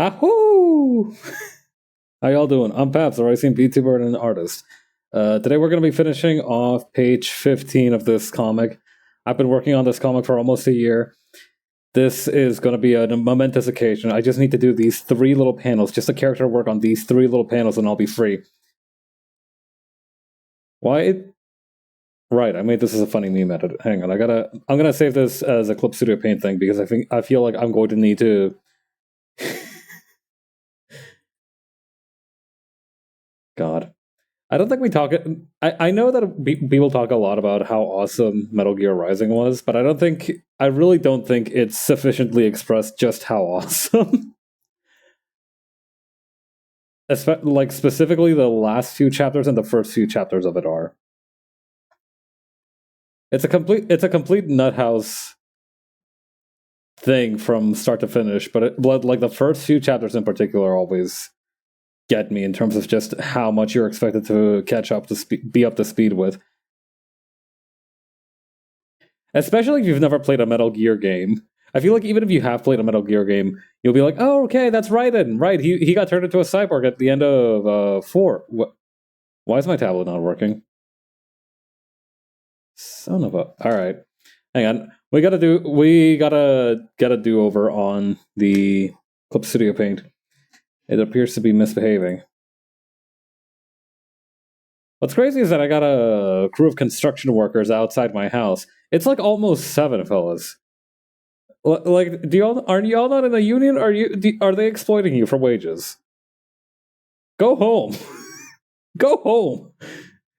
Ahoo! How y'all doing? I'm Paps, a racing VTuber and an artist. Today we're going to be finishing off page 15 of this comic. I've been working on this comic for almost a year. This is going to be a momentous occasion. I just need to do these 3 little panels, just a character work on these 3 little panels, and I'll be free. Why? Right, I made this as a funny meme edit. Hang on, I'm gonna save this as a Clip Studio Paint thing because I feel like I'm going to need to. God. I don't think we talk. I know that people talk a lot about how awesome Metal Gear Rising was, but I really don't think it's sufficiently expressed just how awesome. Like specifically the last few chapters and the first few chapters of it are. It's a complete nuthouse thing from start to finish, but like the first few chapters in particular always get me in terms of just how much you're expected to catch up to be up to speed with. Especially if you've never played a Metal Gear game. I feel like even if you have played a Metal Gear game, you'll be like, oh, okay, that's Raiden. Right, he got turned into a cyborg at the end of 4. Why is my tablet not working? Son of a... Alright. Hang on. We gotta get a do-over on the Clip Studio Paint. It appears to be misbehaving. What's crazy is that I got a crew of construction workers outside my house. It's like almost 7, fellas. Like, aren't y'all not in a union? Are they exploiting you for wages? Go home. Go home.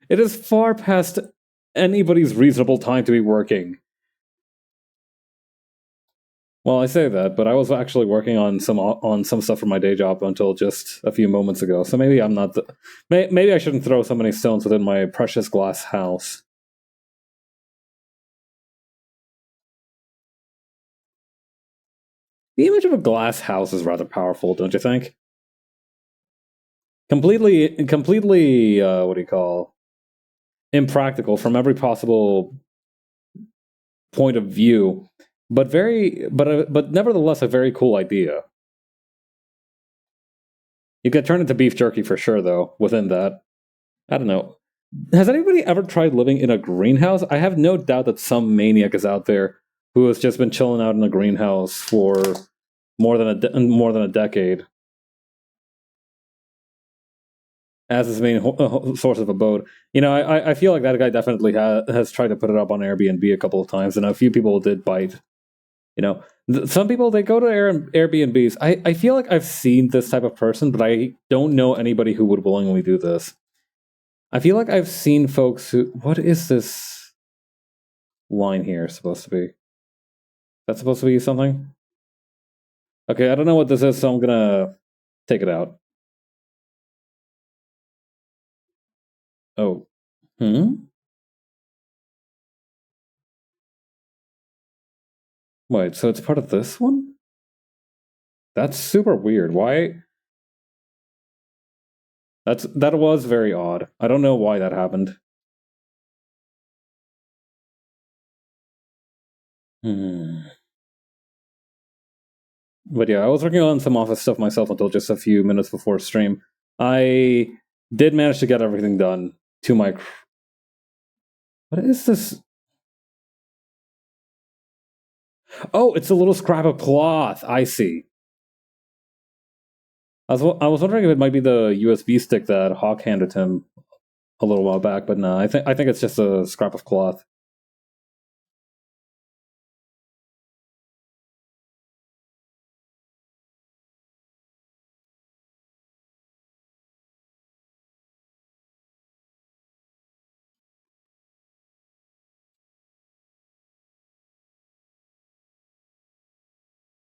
It is far past anybody's reasonable time to be working. Well, I say that, but I was actually working on some stuff for my day job until just a few moments ago. So maybe I'm not. Maybe I shouldn't throw so many stones within my precious glass house. The image of a glass house is rather powerful, don't you think? Completely. What do you call? Impractical from every possible point of view, but nevertheless a very cool idea. You could turn into beef jerky for sure, though. Within that, I don't know. Has anybody ever tried living in a greenhouse? I have no doubt that some maniac is out there who has just been chilling out in a greenhouse for more than a decade as his main source of abode. You know, I feel like that guy definitely has tried to put it up on Airbnb a couple of times, and a few people did bite. You know, some people, they go to Airbnbs. I feel like I've seen this type of person, but I don't know anybody who would willingly do this. I feel like I've seen folks who... What is this line here supposed to be? That's supposed to be something? Okay, I don't know what this is, so I'm gonna take it out. Oh. Wait, so it's part of this one? That's super weird. Why? That was very odd. I don't know why that happened. But yeah, I was working on some office stuff myself until just a few minutes before stream. I did manage to get everything done to my... What is this? Oh, it's a little scrap of cloth. I see. I was wondering if it might be the USB stick that Hawk handed him a little while back, but no, I think it's just a scrap of cloth.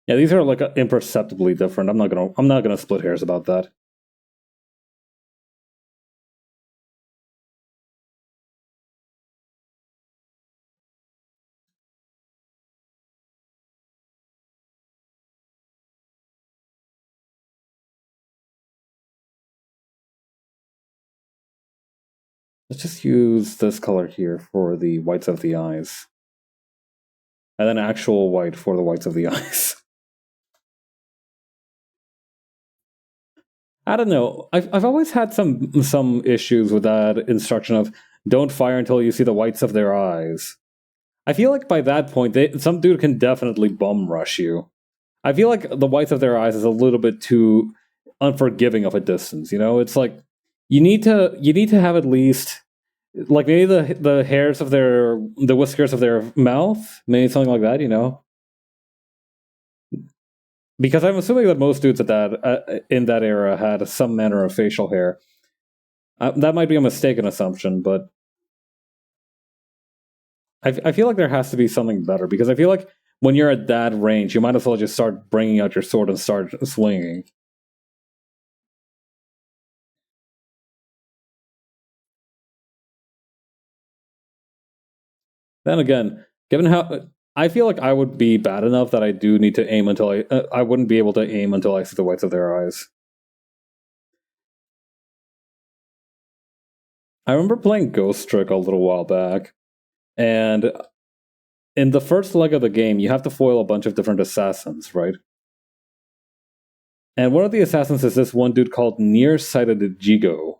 Yeah, these are like imperceptibly different. I'm not gonna split hairs about that. Let's just use this color here for the whites of the eyes. And then actual white for the whites of the eyes. I don't know. I've always had some issues with that instruction of don't fire until you see the whites of their eyes. I feel like by that point, some dude can definitely bum rush you. I feel like the whites of their eyes is a little bit too unforgiving of a distance. You know, it's like you need to have at least like maybe the hairs of the whiskers of their mouth, maybe something like that. You know, because I'm assuming that most dudes at that in that era had some manner of facial hair. That might be a mistaken assumption, but I feel like there has to be something better because I feel like when you're at that range, you might as well just start bringing out your sword and start swinging. Then again, given how I feel like I would be bad enough that I do need to aim until I wouldn't be able to aim until I see the whites of their eyes. I remember playing Ghost Trick a little while back, and in the first leg of the game, you have to foil a bunch of different assassins, right? And one of the assassins is this one dude called Nearsighted Jigo.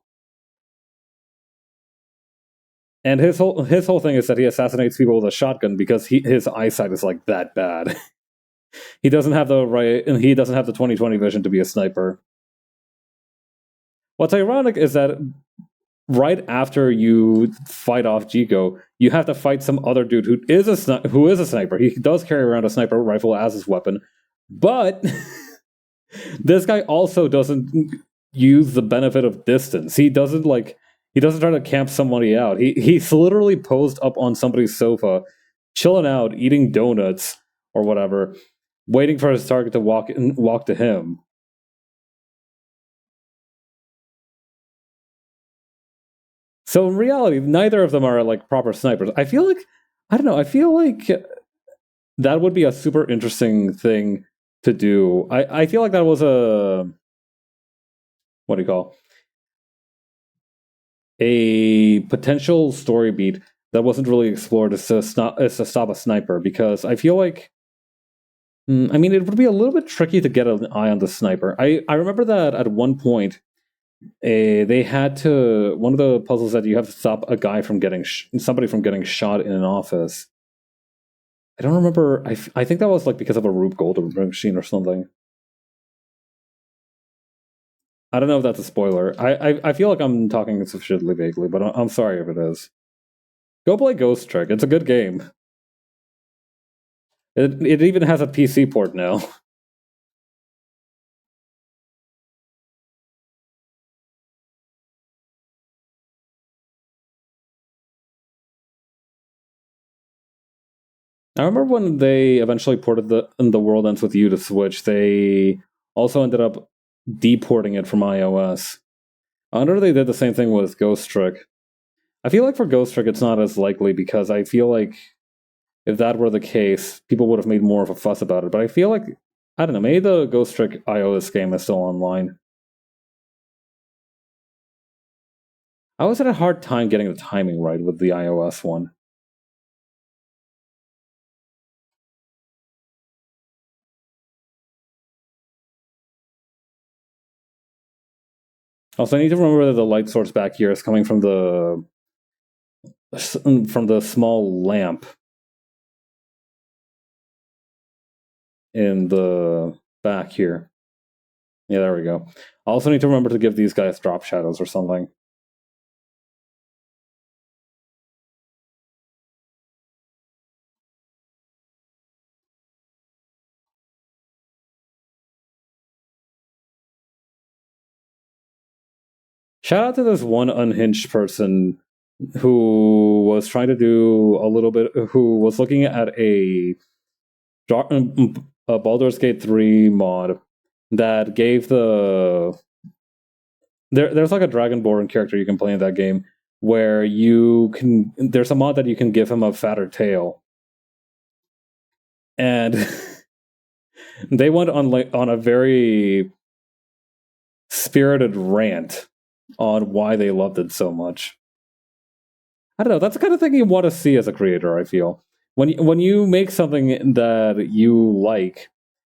And his whole thing is that he assassinates people with a shotgun because his eyesight is like that bad. He doesn't have the right, and he doesn't have the 20/20 vision to be a sniper. What's ironic is that right after you fight off Jigo, you have to fight some other dude who is a sniper. He does carry around a sniper rifle as his weapon, but this guy also doesn't use the benefit of distance. He doesn't try to camp somebody out. He's literally posed up on somebody's sofa, chilling out, eating donuts or whatever, waiting for his target to walk to him. So in reality, neither of them are like proper snipers. I don't know. I feel like that would be a super interesting thing to do. I feel like that was a what do you call a potential story beat that wasn't really explored is to stop a sniper because I feel like I mean it would be a little bit tricky to get an eye on the sniper. I remember that at one point they had to one of the puzzles that you have to stop a guy from getting somebody from getting shot in an office. I don't remember. I think that was like because of a Rube Goldberg machine or something. I don't know if that's a spoiler. I feel like I'm talking sufficiently vaguely, but I'm sorry if it is. Go play Ghost Trick. It's a good game. It even has a PC port now. I remember when they eventually ported the World Ends with You to Switch. They also ended up deporting it from iOS. I wonder if they did the same thing with Ghost Trick. I feel like for Ghost Trick, it's not as likely because I feel like if that were the case, people would have made more of a fuss about it. But I feel like I don't know. Maybe the Ghost Trick iOS game is still online. I always had a hard time getting the timing right with the iOS one. Also, I need to remember that the light source back here is coming from the small lamp in the back here. Yeah, there we go. I also need to remember to give these guys drop shadows or something. Shout out to this one unhinged person who was trying to do a little bit, who was looking at a Baldur's Gate 3 mod that gave there's like a Dragonborn character you can play in that game where there's a mod that you can give him a fatter tail. And they went on a very spirited rant on why they loved it so much. I don't know. That's the kind of thing you want to see as a creator. I feel when you make something that you like,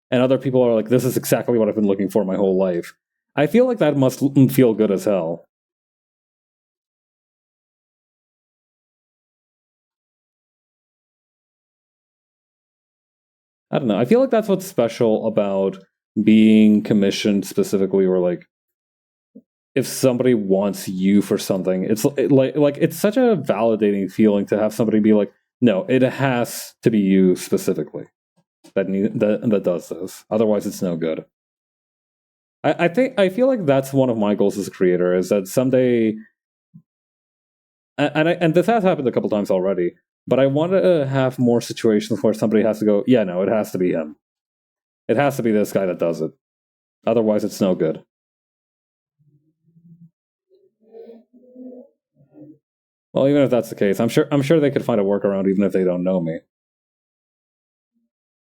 and other people are like, "This is exactly what I've been looking for my whole life." I feel like that must feel good as hell. I don't know. I feel like that's what's special about being commissioned specifically, or like if somebody wants you for something, it's like it's such a validating feeling to have somebody be like, no, it has to be you specifically that does this. Otherwise, it's no good. I feel like that's one of my goals as a creator is that someday, and this has happened a couple times already, but I want to have more situations where somebody has to go, yeah, no, it has to be him. It has to be this guy that does it. Otherwise, it's no good. Well, even if that's the case, I'm sure they could find a workaround even if they don't know me.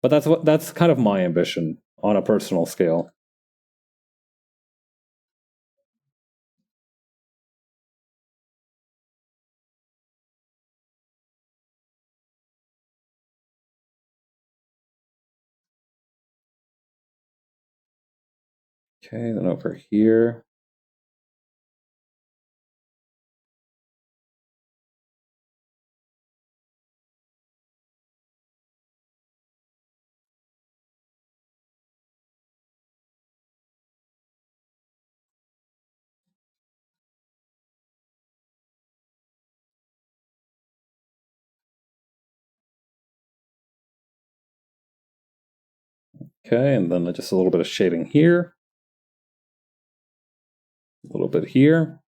But that's kind of my ambition on a personal scale. Okay, then over here. Okay, and then just a little bit of shading here. A little bit here.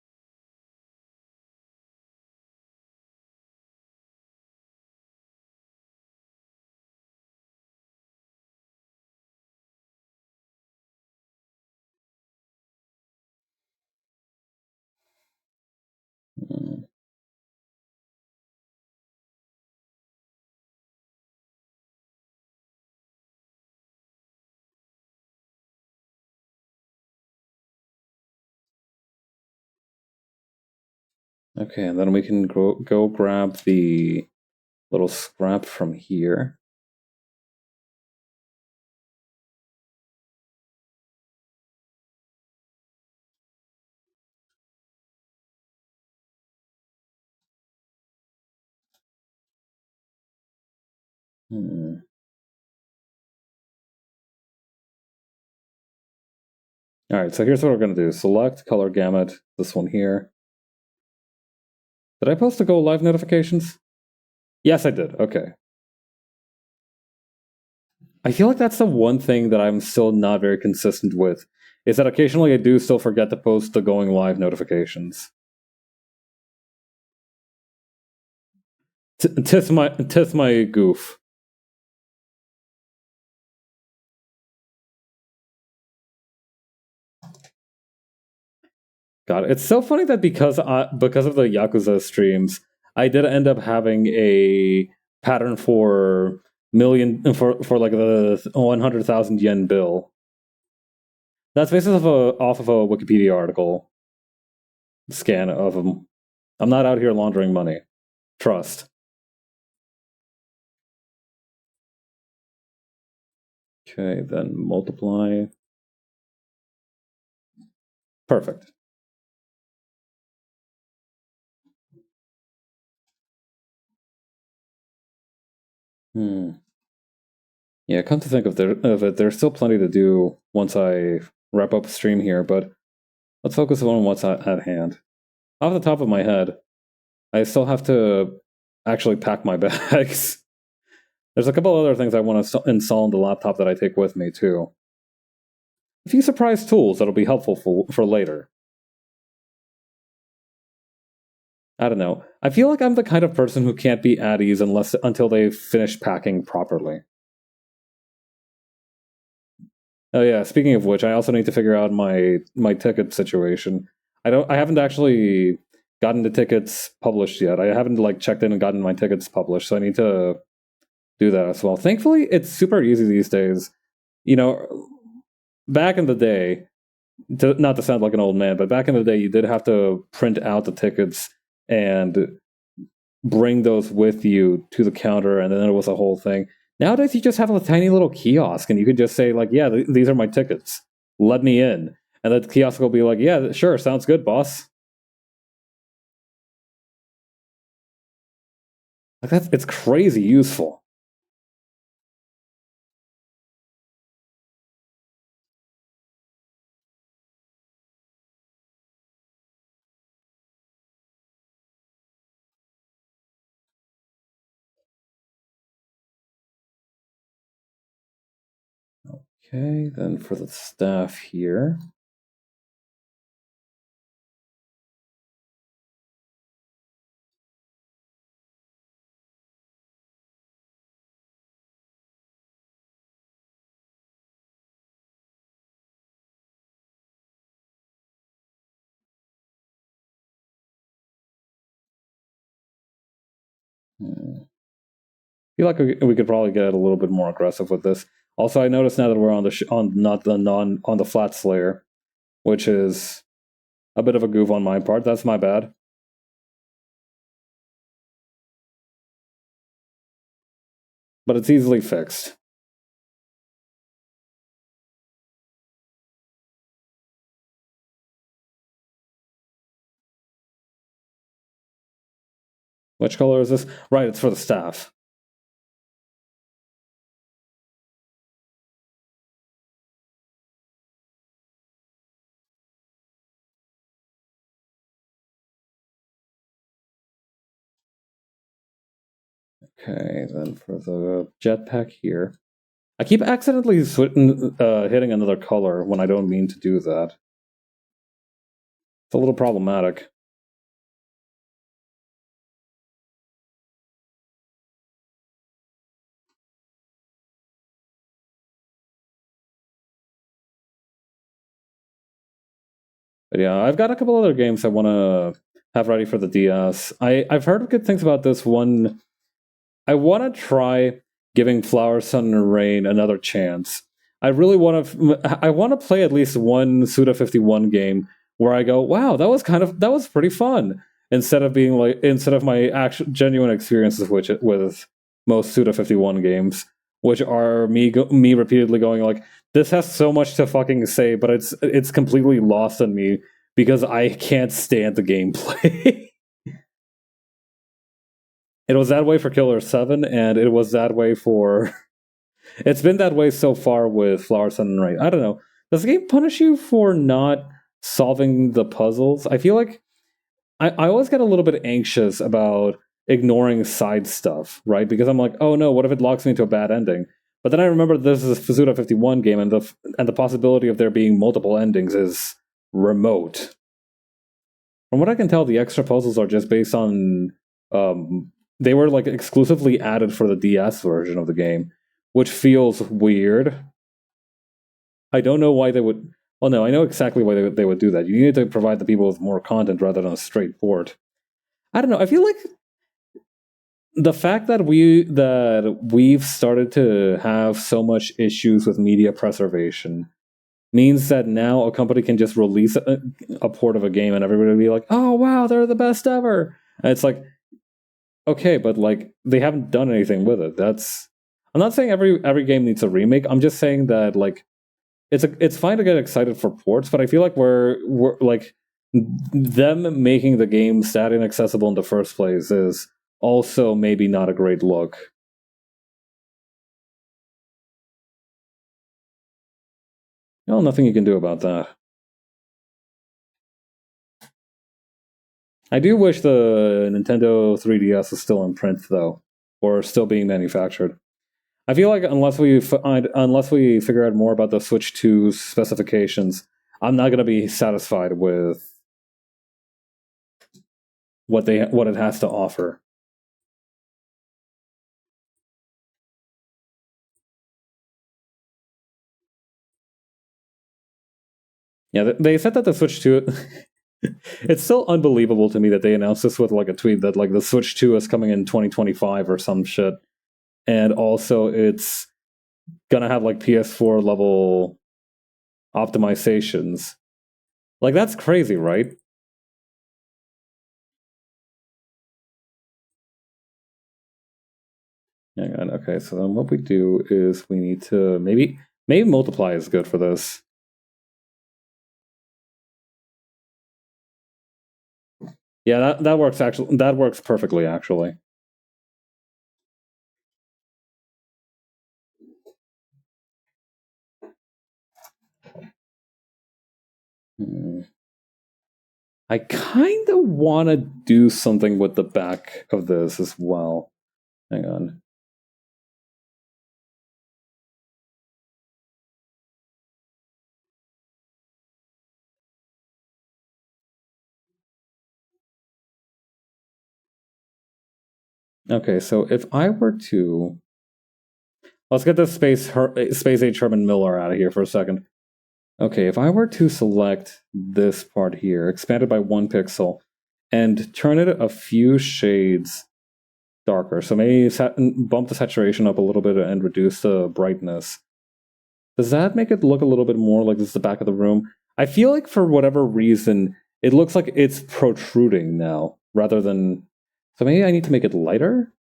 Okay, and then we can go grab the little scrap from here. Hmm. All right, so here's what we're going to do. Select color gamut, this one here. Did I post the go live notifications? Yes, I did. Okay. I feel like that's the one thing that I'm still not very consistent with, is that occasionally I do still forget to post the going live notifications. Tis my goof. God, it's so funny that because of the Yakuza streams, I did end up having a pattern for for like the 100,000 yen bill. That's based off of a Wikipedia article scan of them. I'm not out here laundering money. Trust. Okay, then multiply. Perfect. Hmm. Yeah, come to think of it, there's still plenty to do once I wrap up the stream here, but let's focus on what's at hand. Off the top of my head, I still have to actually pack my bags. There's a couple other things I want to install on the laptop that I take with me, too. A few surprise tools that'll be helpful for later. I don't know. I feel like I'm the kind of person who can't be at ease until they've finished packing properly. Oh yeah, speaking of which, I also need to figure out my ticket situation. I haven't actually gotten the tickets published yet. I haven't like checked in and gotten my tickets published, so I need to do that as well. Thankfully, it's super easy these days. You know, back in the day, not to sound like an old man, but back in the day, you did have to print out the tickets and bring those with you to the counter, and then it was a whole thing. Nowadays, you just have a tiny little kiosk, and you can just say, like, yeah, these are my tickets. Let me in. and the kiosk will be like, yeah, sure, sounds good, boss. Like it's crazy useful. Okay, then for the staff here. I feel like we could probably get a little bit more aggressive with this. Also, I noticed now that we're on the on the flat slayer, which is a bit of a goof on my part. That's my bad. But it's easily fixed. Which color is this? Right, it's for the staff. Okay, then for the jetpack here. I keep accidentally hitting another color when I don't mean to do that. It's a little problematic. But yeah, I've got a couple other games I want to have ready for the DS. I've heard good things about this one. I want to try giving Flower, Sun, and Rain another chance. I really want to. I want to play at least one Suda51 game where I go, "Wow, that was pretty fun." Instead of being like, instead of my actual genuine experiences with most Suda51 games, which are me repeatedly going like, "This has so much to fucking say, but it's completely lost on me because I can't stand the gameplay." It was that way for Killer 7, and it was that way for. It's been that way so far with Flower, Sun, and Rain. I don't know. Does the game punish you for not solving the puzzles? I feel like I always get a little bit anxious about ignoring side stuff, right? Because I'm like, oh no, what if it locks me into a bad ending? But then I remember this is a Fusuda 51 game, and the possibility of there being multiple endings is remote. From what I can tell, the extra puzzles are just based on they were like exclusively added for the DS version of the game, which feels weird. I don't know why they would. Well, no, I know exactly why they would do that. You need to provide the people with more content rather than a straight port. I don't know. I feel like the fact that we've started to have so much issues with media preservation means that now a company can just release a port of a game and everybody will be like, "Oh wow, they're the best ever." And it's like, okay, but like they haven't done anything with it. That's I'm not saying every game needs a remake. I'm just saying that like it's fine to get excited for ports, but I feel like we're like them making the game stat inaccessible in the first place is also maybe not a great look. Well, nothing you can do about that. I do wish the Nintendo 3DS was still in print though, or still being manufactured. I feel like unless we figure out more about the Switch 2 specifications, I'm not going to be satisfied with what it has to offer. Yeah, they said that the Switch 2. It's still unbelievable to me that they announced this with like a tweet that like the Switch 2 is coming in 2025 or some shit, and also it's gonna have like PS4 level optimizations. Like that's crazy, right? Hang on. Okay, so then what we do is we need to maybe multiply is good for this. Yeah, that works actually. That works perfectly actually. Hmm. I kind of want to do something with the back of this as well. Hang on. Okay, so if I were to, let's get this space age Herman Miller out of here for a second. Okay, if I were to select this part here, expand it by 1 pixel, and turn it a few shades darker, so maybe bump the saturation up a little bit and reduce the brightness. Does that make it look a little bit more like this is the back of the room? I feel like for whatever reason, it looks like it's protruding now rather than. So maybe I need to make it lighter?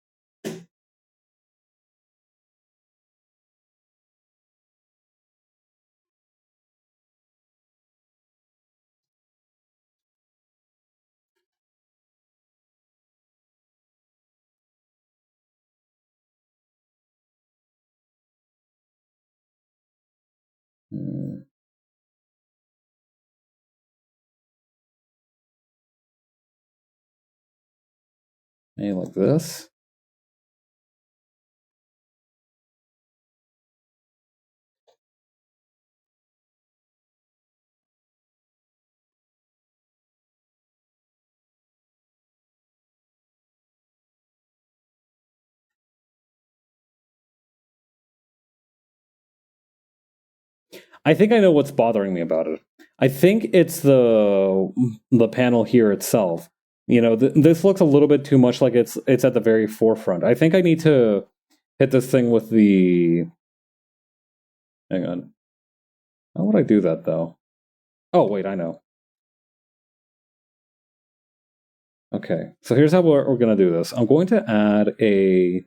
Hmm, maybe like this? I think I know what's bothering me about it. I think it's the panel here itself. You know, this looks a little bit too much like it's at the very forefront. I think I need to hit this thing with the. Hang on. How would I do that though? Oh wait, I know. Okay, so here's how we're gonna do this. I'm going to add a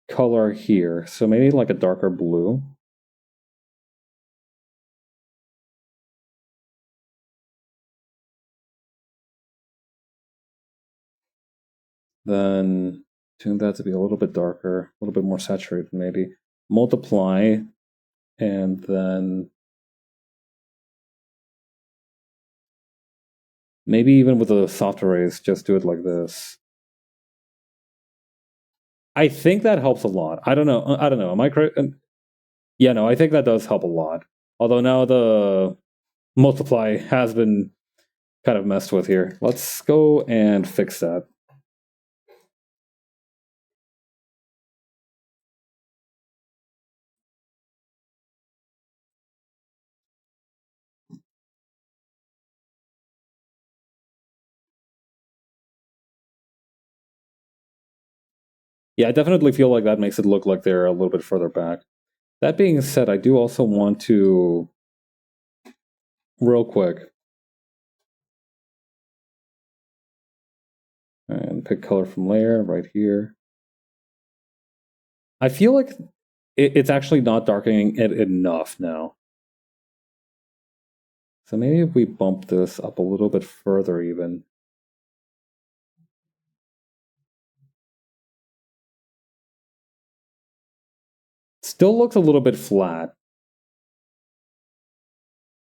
color here, so maybe like a darker blue. Then tune that to be a little bit darker, a little bit more saturated maybe. Multiply, and then maybe even with the soft arrays, just do it like this. I think that helps a lot. I don't know. I don't know. Am I correct? Yeah, no, I think that does help a lot. Although now the multiply has been kind of messed with here. Let's go and fix that. Yeah, I definitely feel like that makes it look like they're a little bit further back. That being said, I do also want to, real quick, and pick color from layer right here. I feel like it's actually not darkening it enough now. So maybe if we bump this up a little bit further even. Still looks a little bit flat.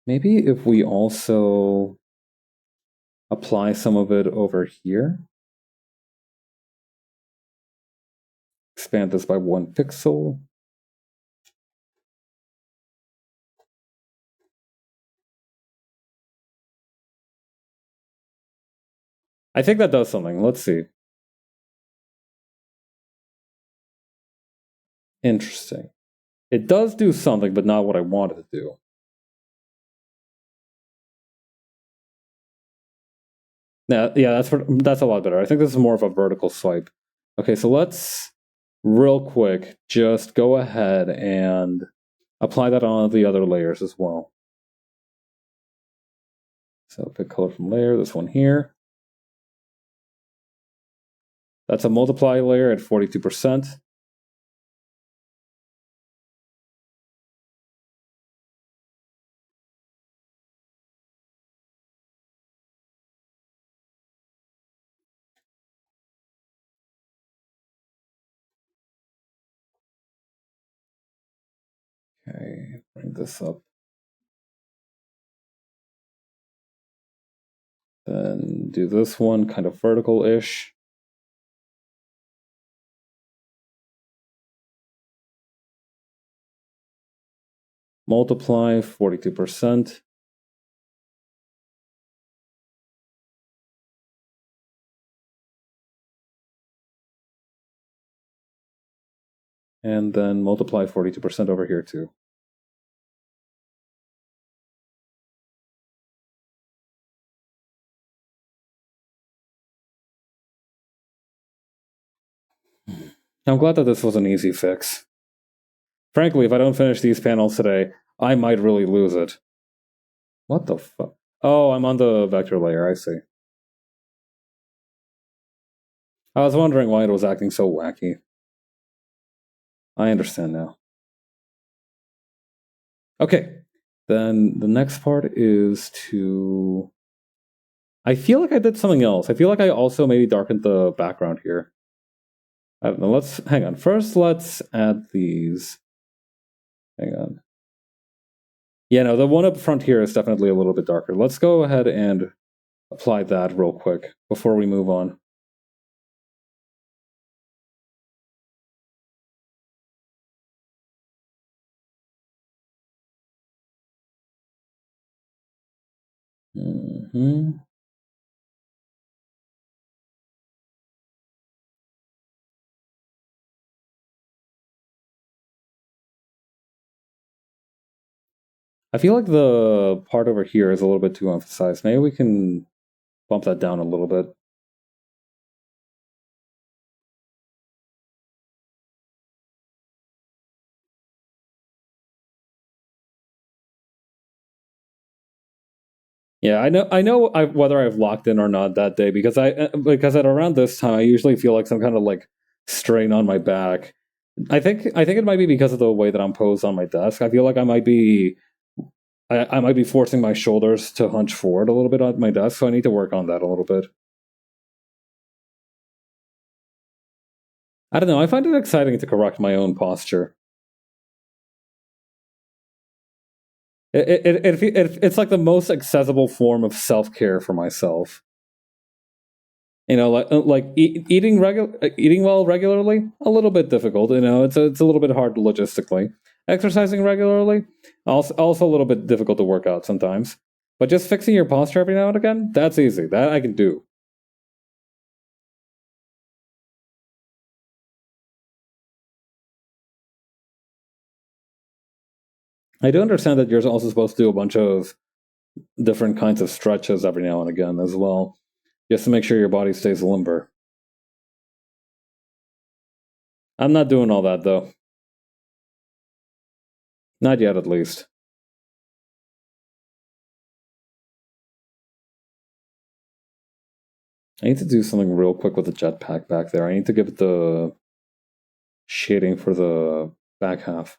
Maybe if we also apply some of it over here. Expand this by 1 pixel. I think that does something. Let's see. Interesting. It does do something, but not what I wanted to do. Yeah, that's a lot better. I think this is more of a vertical swipe. Okay, so let's real quick just go ahead and apply that on the other layers as well. So pick color from layer, this one here. That's a multiply layer at 42%. this up. Then do this one kind of vertical-ish. Multiply 42%. And then multiply 42% over here too. I'm glad that this was an easy fix. Frankly, if I don't finish these panels today, I might really lose it. What the fuck? Oh, I'm on the vector layer, I see. I was wondering why it was acting so wacky. I understand now. Okay, then the next part is to... I feel like I did something else. I feel like I also maybe darkened the background here. I don't know, let's... Hang on. First, let's add these. Hang on. Yeah, no, the one up front here is definitely a little bit darker. Let's go ahead and apply that real quick before we move on. Mm-hmm. I feel like the part over here is a little bit too emphasized. Maybe we can bump that down a little bit. Yeah, I know whether I've locked in or not that day because because at around this time I usually feel like some kind of like strain on my back. I think it might be because of the way that I'm posed on my desk. I feel like I might be forcing my shoulders to hunch forward a little bit on my desk, so I need to work on that a little bit. I don't know. I find it exciting to correct my own posture. It's like the most accessible form of self care for myself. You know, eating well regularly, a little bit difficult. You know, it's a little bit hard logistically. Exercising regularly, also a little bit difficult to work out sometimes. But just fixing your posture every now and again, that's easy. That I can do. I do understand that you're also supposed to do a bunch of different kinds of stretches every now and again as well, just to make sure your body stays limber. I'm not doing all that though. Not yet, at least. I need to do something real quick with the jetpack back there. I need to give it the shading for the back half.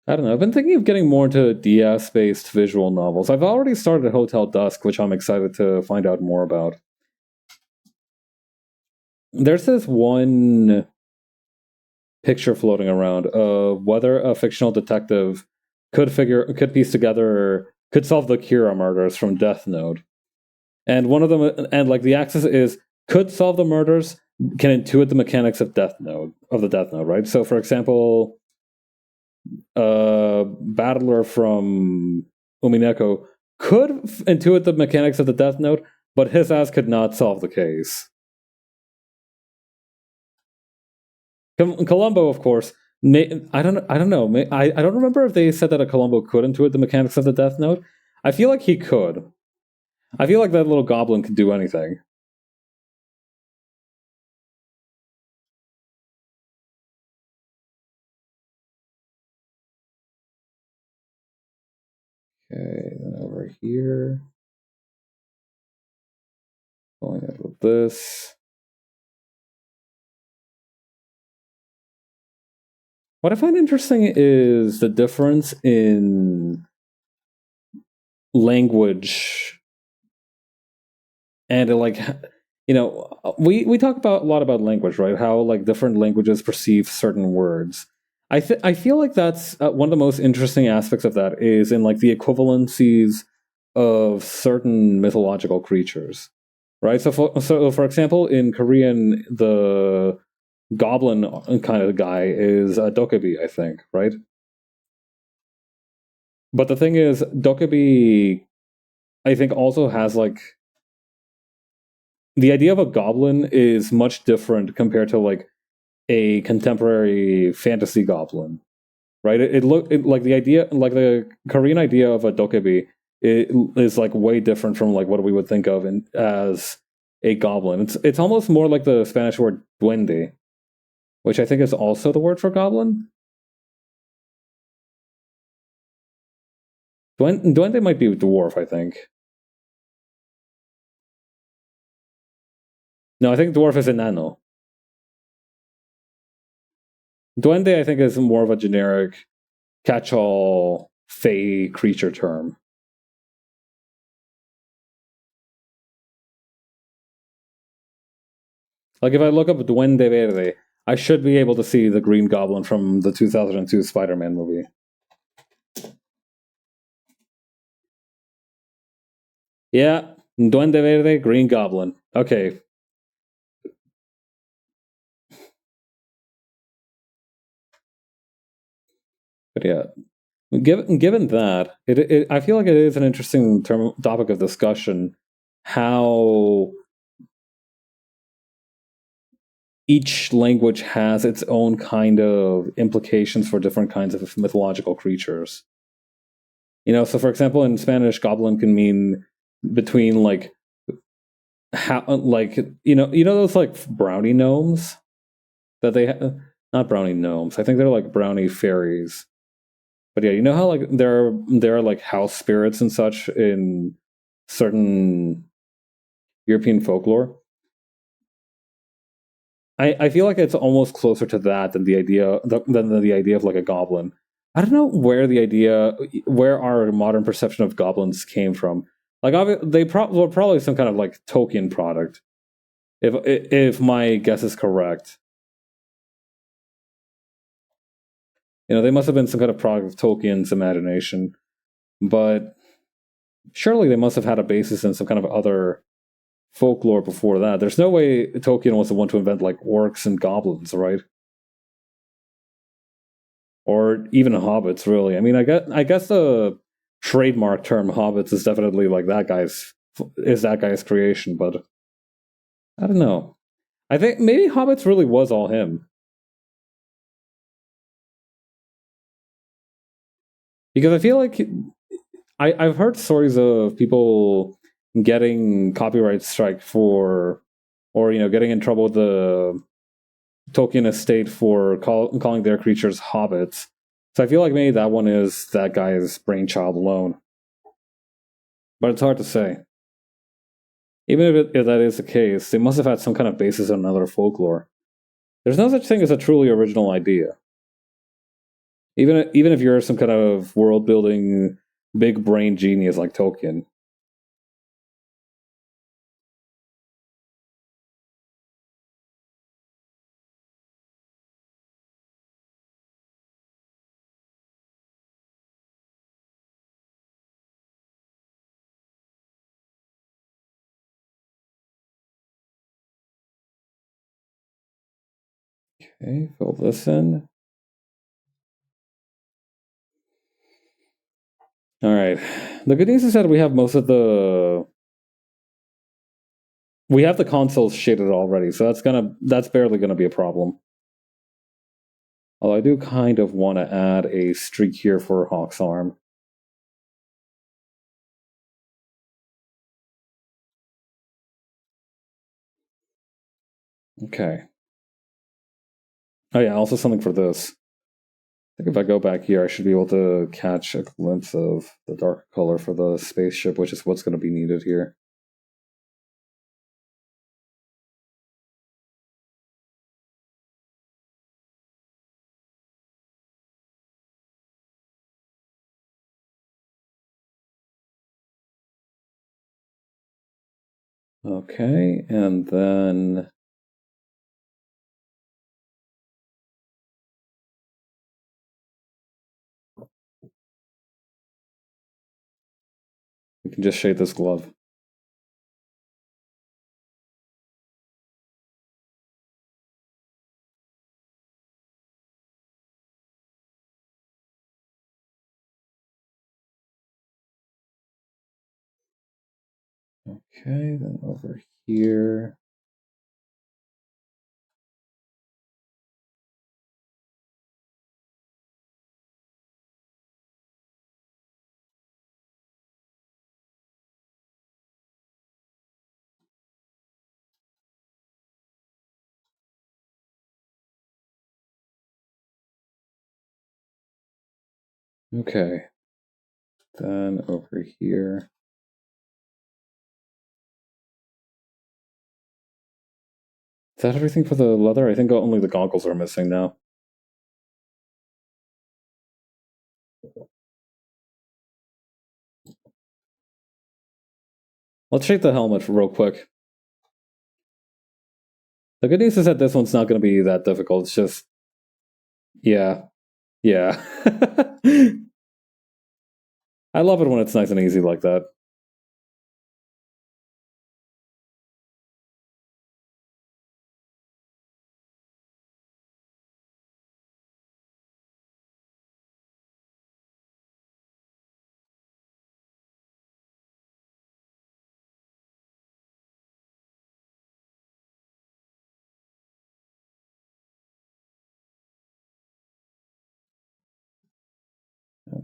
I don't know. I've been thinking of getting more into DS-based visual novels. I've already started Hotel Dusk, which I'm excited to find out more about. There's this one picture floating around of whether a fictional detective could piece together, could solve the Kira murders from Death Note. And one of them, and like the axis is could solve the murders, can intuit the mechanics of the Death Note, right? So, for example, battler from Umineko could intuit the mechanics of the Death Note, but his ass could not solve the case. Columbo, of course. I don't know. I don't remember if they said that a Columbo could intuit the mechanics of the Death Note. I feel like he could. I feel like that little goblin could do anything. Okay, then over here. Going ahead with this. What I find interesting is the difference in language and like, you know, we talk about a lot about language, right? How like different languages perceive certain words. I feel like that's one of the most interesting aspects of that is in like the equivalencies of certain mythological creatures, right? So for example, in Korean, the goblin kind of guy is a dokebi, I think, right? But the thing is, dokebi, I think, also has like the idea of a goblin is much different compared to like a contemporary fantasy goblin, right? Like the idea, like the Korean idea of a dokebi, it is like way different from like what we would think of as a goblin. It's almost more like the Spanish word duende, which I think is also the word for goblin. Duende might be dwarf, I think. No, I think dwarf is enano. Duende, I think, is more of a generic catch-all fey creature term. Like if I look up Duende Verde, I should be able to see the Green Goblin from the 2002 Spider-Man movie. Yeah, Duende Verde, Green Goblin. Okay. But yeah, given that, I feel like it is an interesting topic of discussion how each language has its own kind of implications for different kinds of mythological creatures. You know, so for example, in Spanish, goblin can mean between like how like you know those like brownie gnomes that not brownie gnomes. I think they're like brownie fairies. But yeah, you know how like there are like house spirits and such in certain European folklore. I feel like it's almost closer to that than the idea of like a goblin. I don't know where our modern perception of goblins came from. Like they were probably some kind of like Tolkien product, if my guess is correct. You know, they must have been some kind of product of Tolkien's imagination, but surely they must have had a basis in some kind of other folklore before that. There's no way Tolkien was the one to invent like orcs and goblins, right? Or even hobbits, really. I mean, I guess the trademark term hobbits is definitely like that guy's creation, but I don't know. I think maybe hobbits really was all him because I feel like I've heard stories of people getting copyright strike for, or getting in trouble with the Tolkien estate for calling their creatures hobbits. So I feel like maybe that one is that guy's brainchild alone, but it's hard to say. Even if that is the case, they must have had some kind of basis in another folklore. There's no such thing as a truly original idea. Even if you're some kind of world building big brain genius like Tolkien. Okay, fill this in. All right. The good news is that we have the consoles shaded already, so that's barely gonna be a problem. Although I do kind of want to add a streak here for Hawk's Arm. Okay. Oh yeah, also something for this. I think if I go back here, I should be able to catch a glimpse of the dark color for the spaceship, which is what's going to be needed here. Okay, and then we can just shade this glove. Okay, then over here. Okay, then over here. Is that everything for the leather? I think only the goggles are missing now. Let's shake the helmet real quick. The good news is that this one's not going to be that difficult. It's just, yeah. I love it when it's nice and easy like that.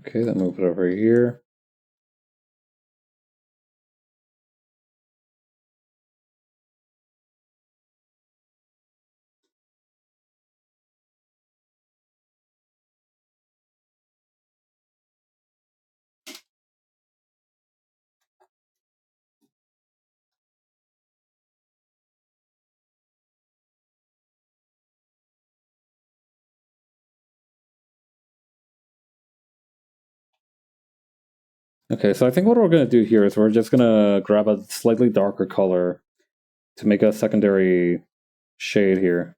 Okay, then move it over here. Okay, so I think what we're going to do here is we're just going to grab a slightly darker color to make a secondary shade here.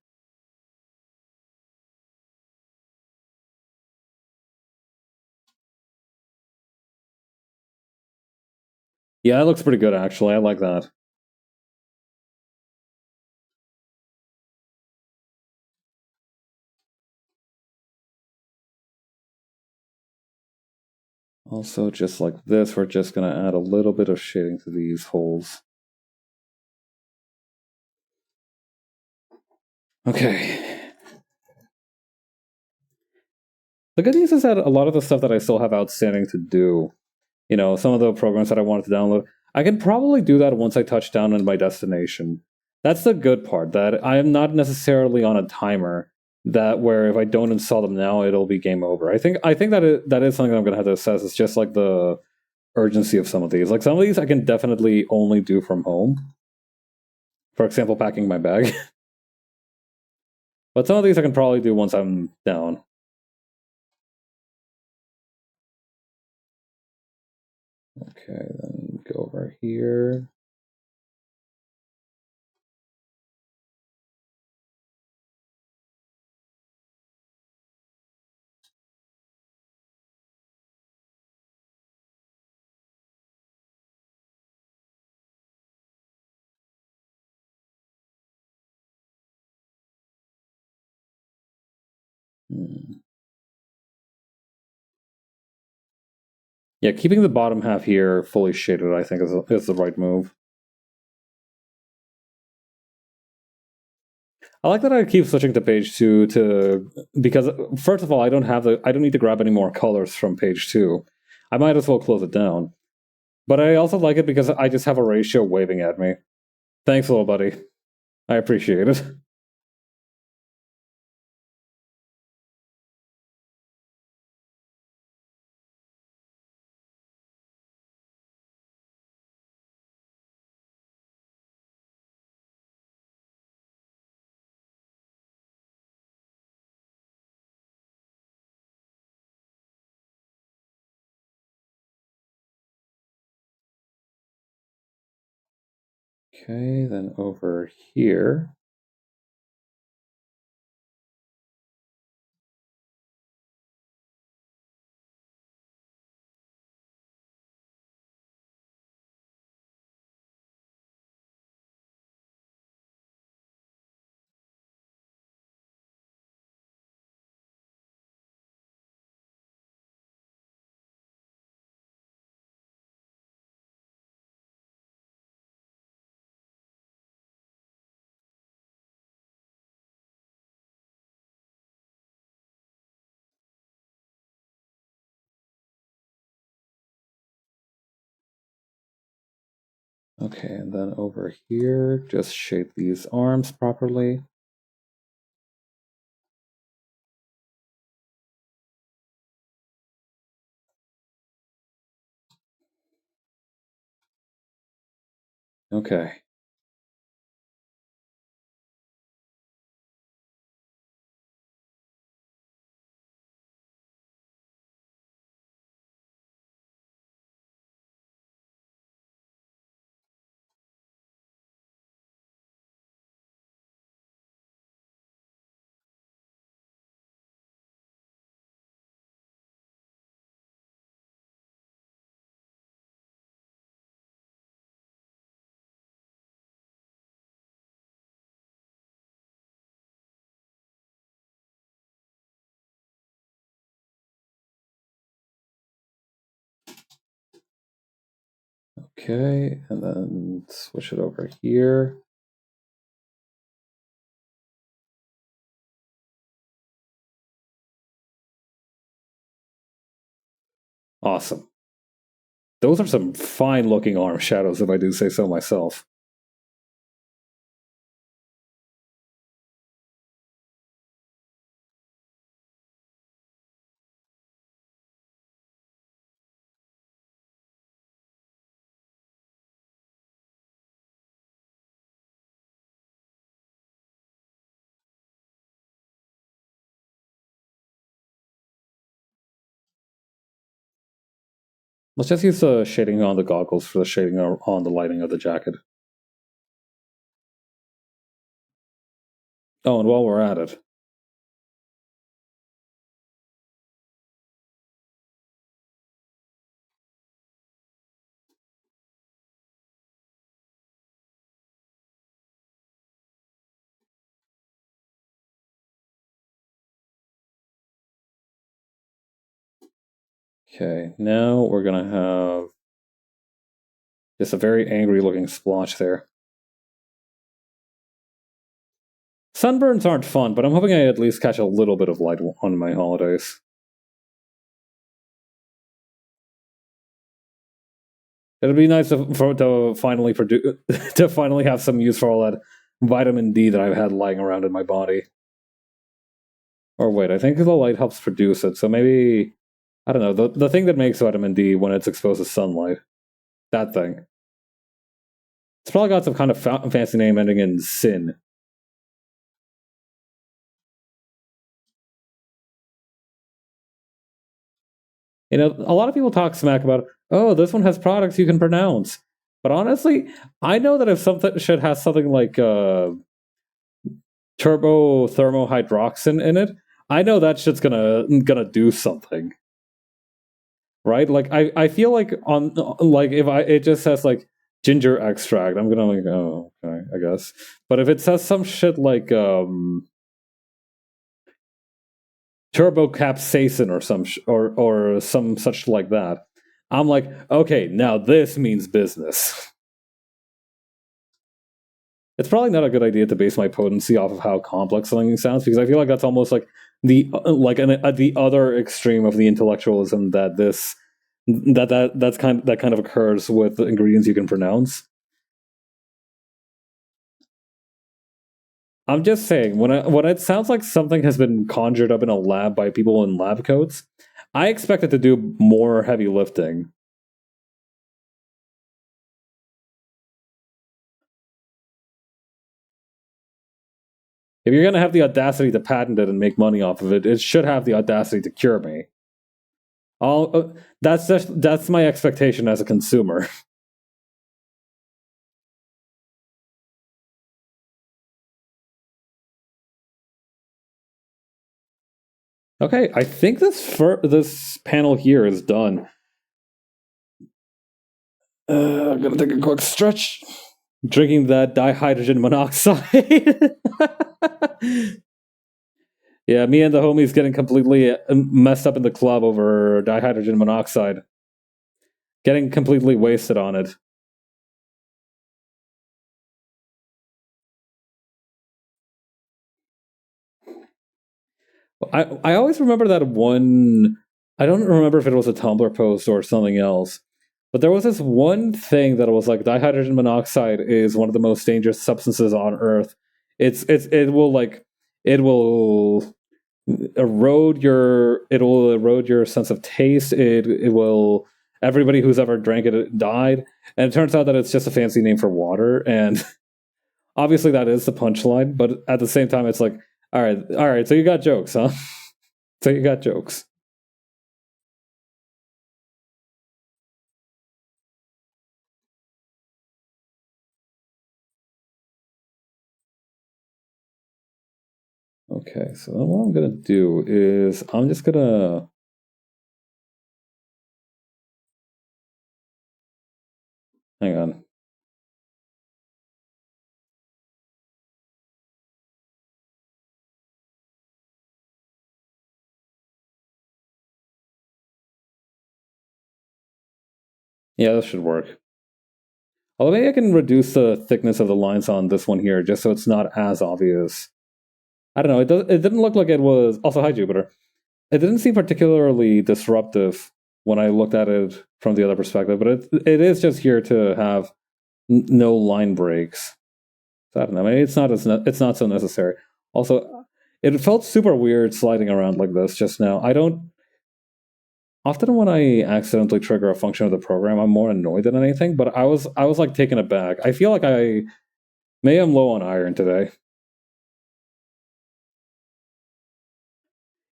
Yeah, that looks pretty good, actually. I like that. Also, just like this, we're just going to add a little bit of shading to these holes. Okay. The good news is that a lot of the stuff that I still have outstanding to do, some of the programs that I wanted to download, I can probably do that once I touch down on my destination. That's the good part, that I am not necessarily on a timer that where if I don't install them now, it'll be game over. I think that is something I'm going to have to assess. It's just like the urgency of some of these. Like some of these I can definitely only do from home. For example, packing my bag. But some of these I can probably do once I'm down. Okay, then go over here. Yeah, keeping the bottom half here fully shaded, I think, is the right move. I like that I keep switching to page 2 because first of all, I don't need to grab any more colors from page 2. I might as well close it down. But I also like it because I just have a ratio waving at me. Thanks, little buddy. I appreciate it. Okay, then over here. Okay, and then over here, just shape these arms properly. Okay. Okay, and then switch it over here. Awesome. Those are some fine looking arm shadows, if I do say so myself. Let's just use the shading on the goggles for the shading on the lighting of the jacket. Oh, and while we're at it, okay, now we're gonna have just a very angry looking splotch there. Sunburns aren't fun, but I'm hoping I at least catch a little bit of light on my holidays. It'd be nice to finally produce to finally have some use for all that vitamin D that I've had lying around in my body. Or wait, I think the light helps produce it, so maybe I don't know the thing that makes vitamin D when it's exposed to sunlight. That thing. It's probably got some kind of fancy name ending in sin. You know, a lot of people talk smack about, oh, this one has products you can pronounce. But honestly, I know that if something shit has something like turbo thermohydroxin in it, I know that shit's gonna do something, right? Like I feel like on like if I it just says like ginger extract, I'm gonna like, oh, okay, I guess. But if it says some shit like turbocapsaicin or or some such like that, I'm like, okay, now this means business. It's probably not a good idea to base my potency off of how complex something sounds, because I feel like that's almost like the other extreme of the intellectualism that that kind of occurs with the ingredients you can pronounce. I'm just saying when it sounds like something has been conjured up in a lab by people in lab coats, I expect it to do more heavy lifting. If you're gonna have the audacity to patent it and make money off of it, it should have the audacity to cure me. That's my expectation as a consumer. Okay, I think this panel here is done. I'm gonna take a quick stretch. Drinking that dihydrogen monoxide. Yeah, me and the homies getting completely messed up in the club over dihydrogen monoxide. Getting completely wasted on it. I always remember that one. I don't remember if it was a Tumblr post or something else, but there was this one thing that was like dihydrogen monoxide is one of the most dangerous substances on Earth. It will erode your sense of taste. It will everybody who's ever drank it died, and it turns out that it's just a fancy name for water, and obviously that is the punchline, but at the same time it's like, all right, so you got jokes, huh? So you got jokes. Okay, so then what I'm gonna do is I'm just gonna hang on. Yeah, this should work. Although maybe I can reduce the thickness of the lines on this one here, just so it's not as obvious. I don't know. It didn't look like it was. Also, hi Jupiter. It didn't seem particularly disruptive when I looked at it from the other perspective, but it is just here to have no line breaks. So I don't know. Maybe it's not so necessary. Also, it felt super weird sliding around like this just now. I don't often when I accidentally trigger a function of the program, I'm more annoyed than anything. But I was like taken aback. I feel like I am low on iron today.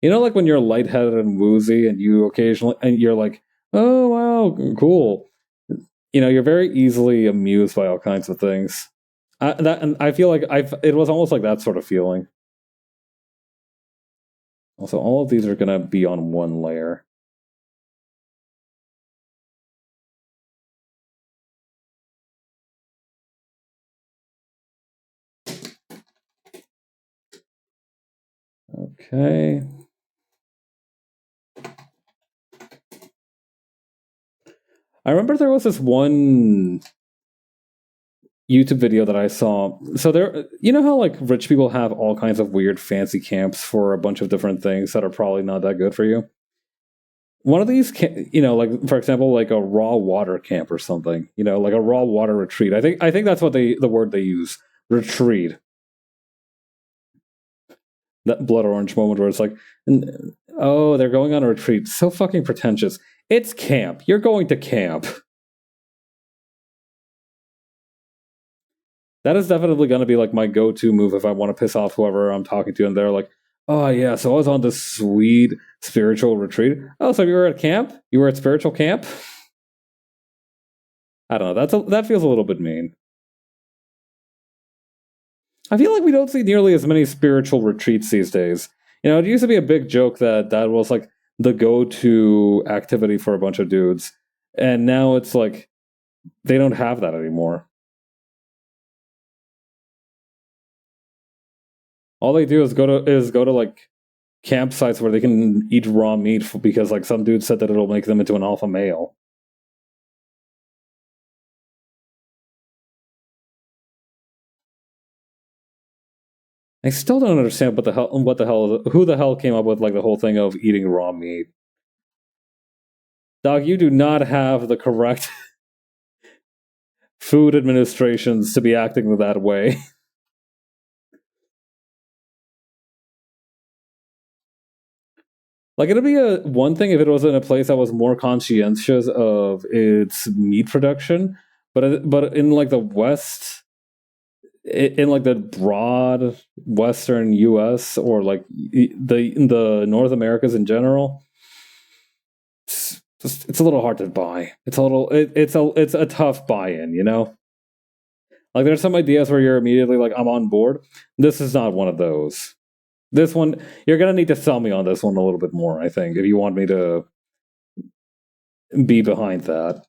You know, like when you're lightheaded and woozy, and you occasionally and you're like, oh wow, cool. You know, you're very easily amused by all kinds of things. And I feel like it was almost like that sort of feeling. Also, all of these are gonna be on one layer. Okay. I remember there was this one YouTube video that I saw. So there, you know how like rich people have all kinds of weird fancy camps for a bunch of different things that are probably not that good for you. One of these, you know, like for example, like a raw water camp or something. You know, like a raw water retreat. I think that's what the word they use, retreat. That blood orange moment where it's like, oh, they're going on a retreat. So fucking pretentious. It's camp. You're going to camp. That is definitely going to be like my go-to move if I want to piss off whoever I'm talking to, and they're like, "Oh yeah, so I was on this sweet spiritual retreat. Oh, so you were at camp? You were at spiritual camp? I don't know. That feels a little bit mean. I feel like we don't see nearly as many spiritual retreats these days. You know, it used to be a big joke that was like the go-to activity for a bunch of dudes, and now it's like they don't have that anymore. All they do is go to like campsites where they can eat raw meat because like some dude said that it'll make them into an alpha male. I still don't understand who the hell came up with like the whole thing of eating raw meat. Dog, you do not have the correct food administrations to be acting that way. Like it'd be a one thing if it was in a place that was more conscientious of its meat production, but in like the West, in like the broad Western U.S. or like the North Americas in general, it's a little hard to buy. It's a tough buy-in, you know. Like there's some ideas where you're immediately like, I'm on board. This is not one of those. This one, you're gonna need to sell me on this one a little bit more, I think, if you want me to be behind that.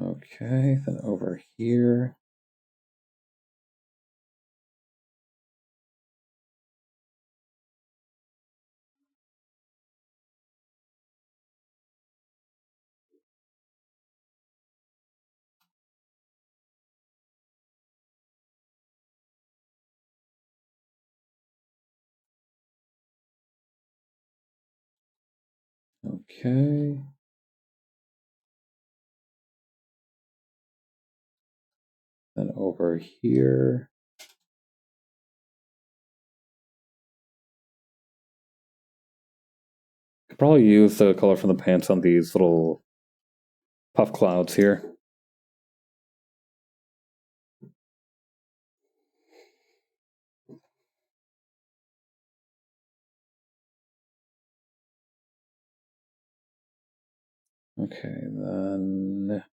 Okay, then over here. Okay. Then over here. Could probably use the color from the pants on these little puff clouds here. Okay, then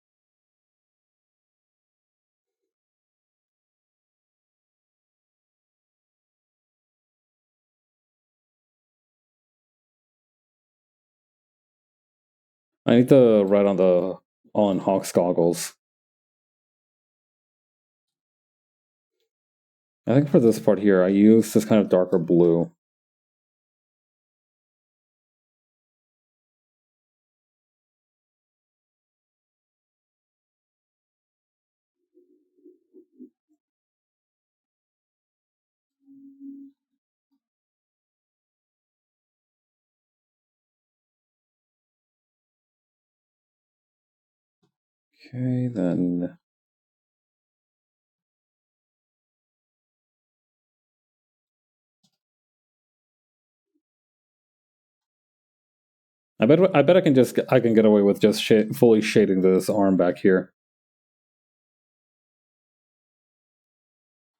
I need the red on Hawk's goggles. I think for this part here, I use this kind of darker blue. Okay, then I bet I can get away with just fully shading this arm back here.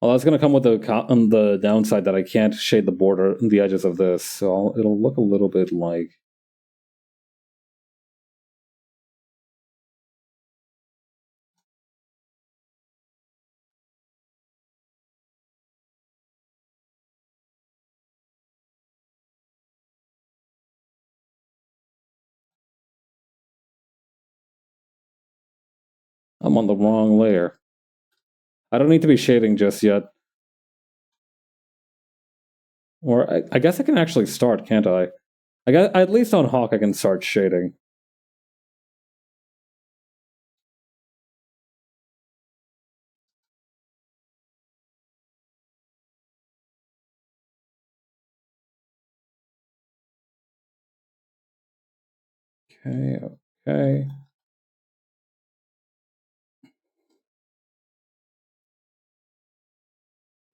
Well, that's going to come with the downside that I can't shade the border and the edges of this, so it'll look a little bit like. I'm on the wrong layer. I don't need to be shading just yet. Or I guess I can actually start, can't I? I guess at least on Hawk I can start shading. Okay, okay.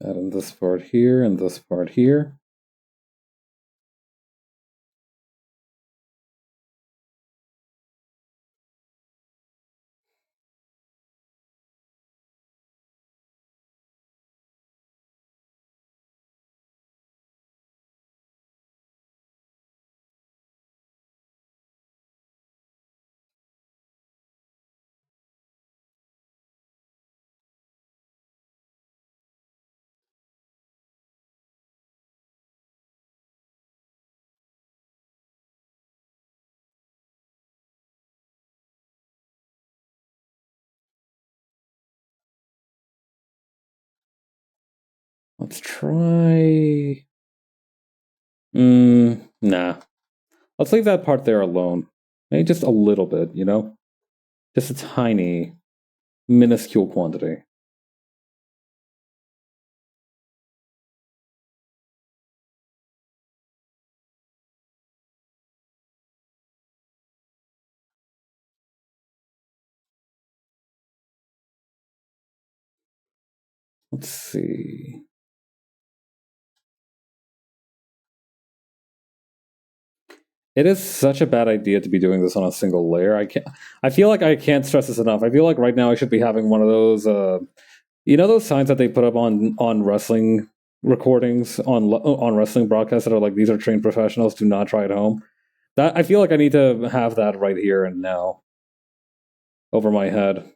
Add in this part here and this part here. Let's try. Nah. Let's leave that part there alone. Maybe just a little bit, you know? Just a tiny, minuscule quantity. Let's see. It is such a bad idea to be doing this on a single layer. I feel like I can't stress this enough. I feel like right now I should be having one of those you know those signs that they put up on wrestling recordings on wrestling broadcasts that are like, these are trained professionals, do not try at home. That I feel like I need to have that right here and now over my head.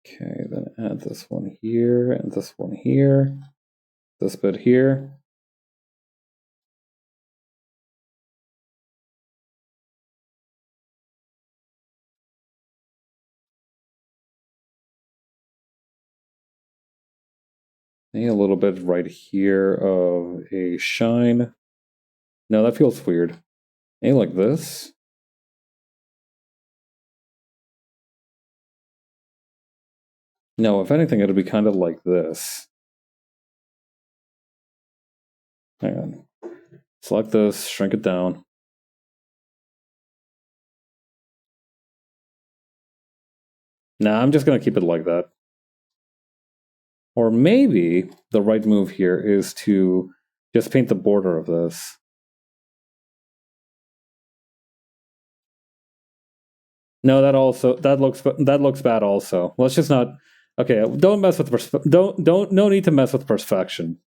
Okay, then add this one here and this one here. This bit here. Maybe a little bit right here of a shine. No, that feels weird. Maybe like this. No, if anything, it'd be kind of like this. Hang on. Select this, shrink it down. Nah, I'm just gonna keep it like that. Or maybe the right move here is to just paint the border of this. No, that looks bad also. Let's just not. Okay, don't mess with don't no need to mess with perfection.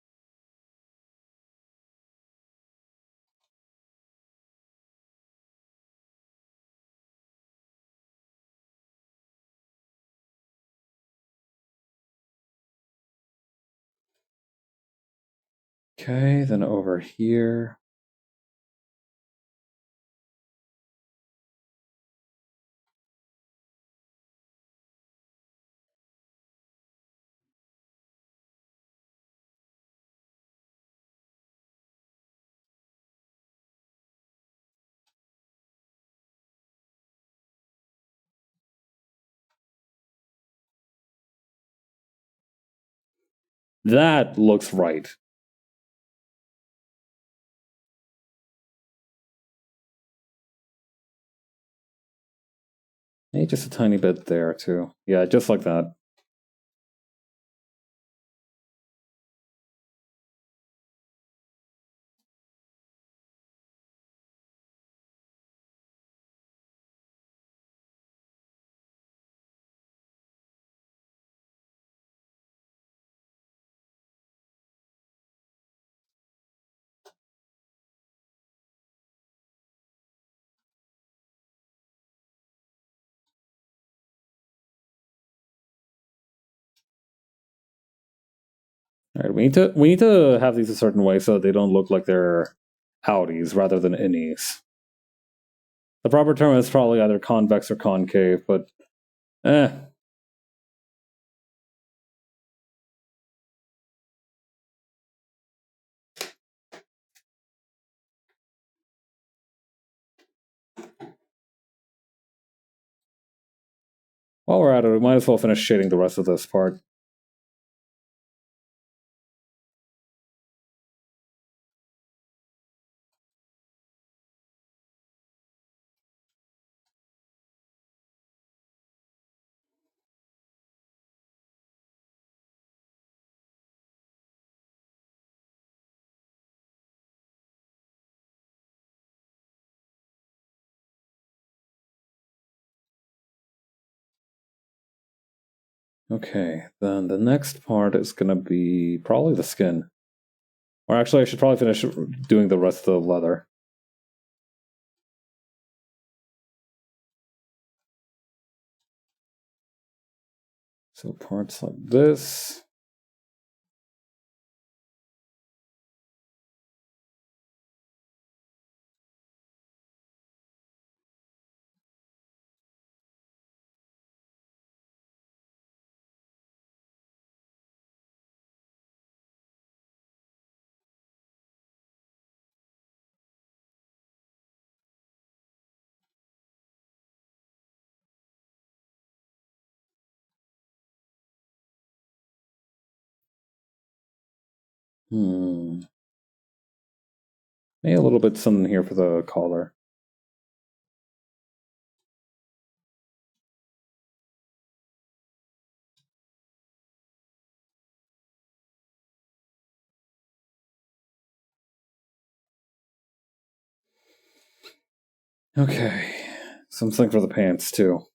Okay, then over here. That looks right. Maybe just a tiny bit there too. Yeah, just like that. All right, we need to have these a certain way so they don't look like they're outies rather than innies. The proper term is probably either convex or concave, but eh. While we're at it, we might as well finish shading the rest of this part. Okay, then the next part is gonna be probably the skin. Or actually, I should probably finish doing the rest of the leather. So parts like this. Maybe a little bit something here for the collar. Okay. Something for the pants, too.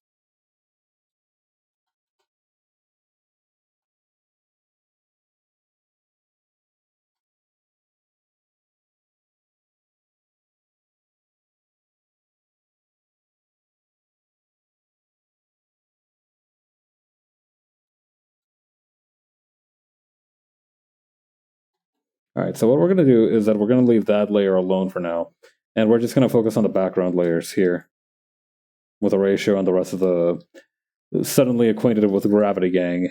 Alright, so what we're going to do is that we're going to leave that layer alone for now. And we're just going to focus on the background layers here. With a ratio and the rest of the suddenly acquainted with the Gravity Gang.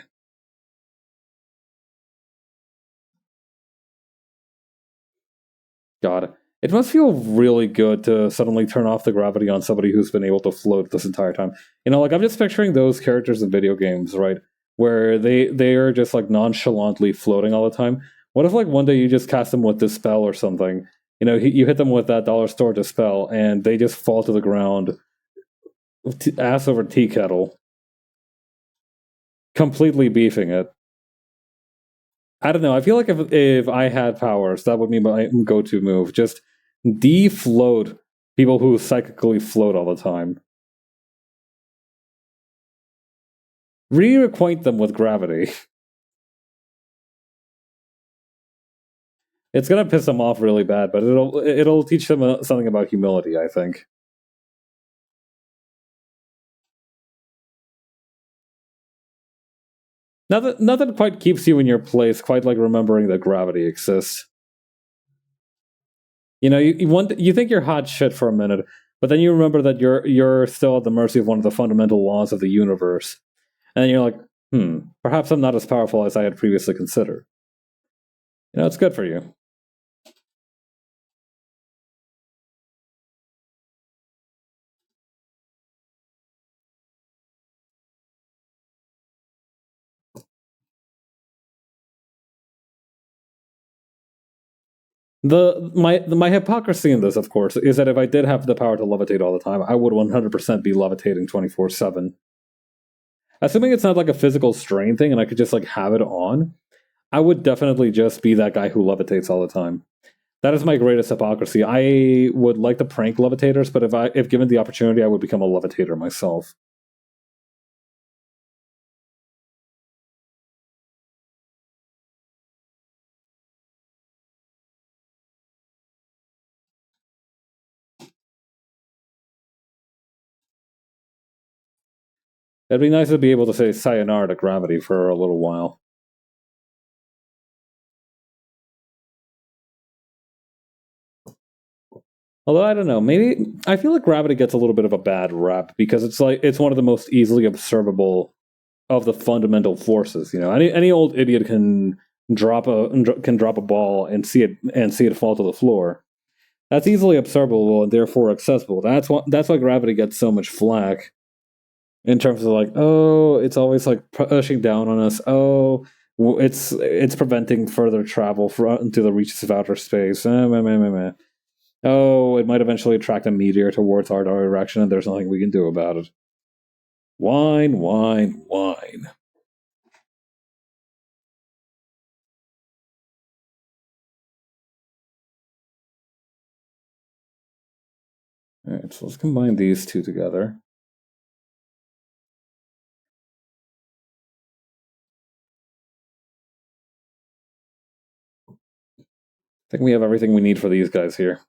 God. It must feel really good to suddenly turn off the gravity on somebody who's been able to float this entire time. You know, like I'm just picturing those characters in video games, right? Where they are just like nonchalantly floating all the time. What if like one day you just cast them with this spell or something? You know, you hit them with that dollar store dispel and they just fall to the ground, ass over tea kettle, completely beefing it. I don't know. I feel like if I had powers, that would be my go-to move. Just defloat people who psychically float all the time. Reacquaint them with gravity. It's gonna piss them off really bad, but it'll teach them something about humility, I think. Nothing quite keeps you in your place, quite like remembering that gravity exists. You know, you think you're hot shit for a minute, but then you remember that you're still at the mercy of one of the fundamental laws of the universe, and you're like, perhaps I'm not as powerful as I had previously considered. You know, it's good for you. My hypocrisy in this, of course, is that if I did have the power to levitate all the time, I would 100% be levitating 24/7. Assuming it's not like a physical strain thing and I could just like have it on, I would definitely just be that guy who levitates all the time. That is my greatest hypocrisy. I would like to prank levitators, but if given the opportunity, I would become a levitator myself. It'd be nice to be able to say sayonara to gravity for a little while. Although I don't know, maybe I feel like gravity gets a little bit of a bad rap because it's one of the most easily observable of the fundamental forces. You know, any old idiot can drop a ball and see it fall to the floor. That's easily observable and therefore accessible. That's why gravity gets so much flack in terms of like, oh, it's always like pushing down on us. Oh, it's preventing further travel into the reaches of outer space. Oh, it might eventually attract a meteor towards our direction, and there's nothing we can do about it. Wine, wine, wine. All right, so let's combine these two together. I think we have everything we need for these guys here.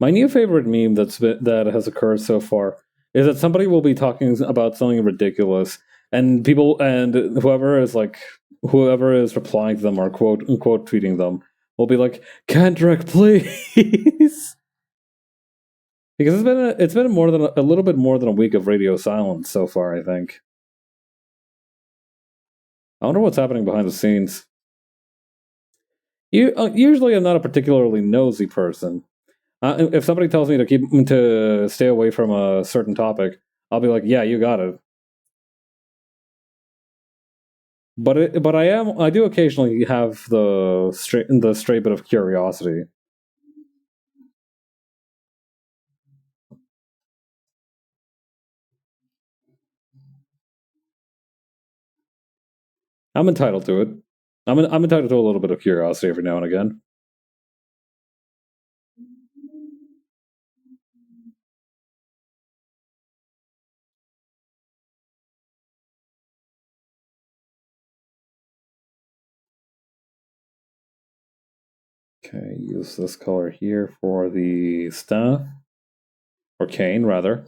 My new favorite meme that has occurred so far is that somebody will be talking about something ridiculous, and whoever is replying to them or quote tweeting them will be like, "Kendrick, please," because it's been more than a little bit more than a week of radio silence so far. I think. I wonder what's happening behind the scenes. Usually, I'm not a particularly nosy person. If somebody tells me to stay away from a certain topic, I'll be like, "Yeah, you got it." But I do occasionally have the stray bit of curiosity. I'm entitled to it. I'm entitled to a little bit of curiosity every now and again. Okay, use this color here for the staff. Or cane, rather.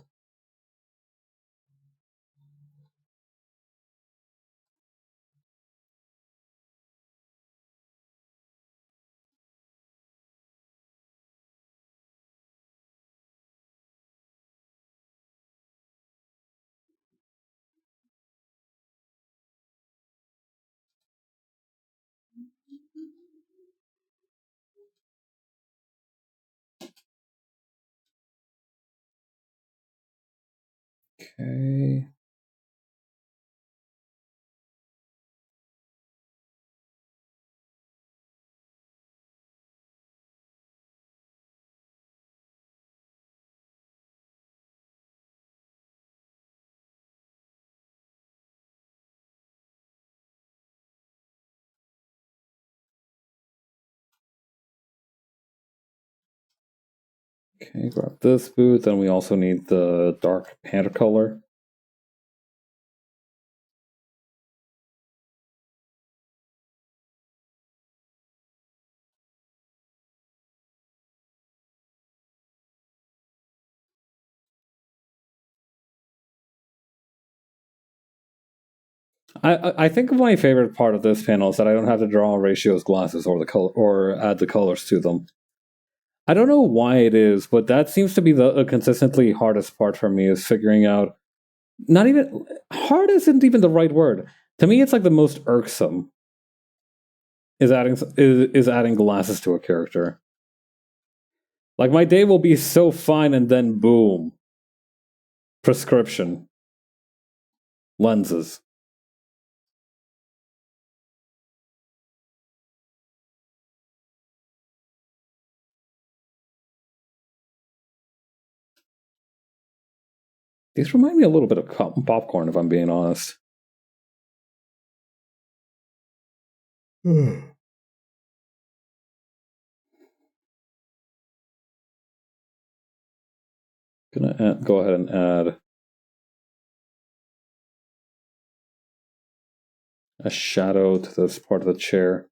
Okay. Okay, grab this boot. Then we also need the dark panther color. I think my favorite part of this panel is that I don't have to draw ratios glasses or the color or add the colors to them. I don't know why it is, but that seems to be the consistently hardest part for me is figuring out. Not even hard isn't even the right word. To me, it's like the most irksome is adding glasses to a character. Like my day will be so fine, and then boom, prescription lenses. These remind me a little bit of popcorn, if I'm being honest. Gonna go ahead and add a shadow to this part of the chair.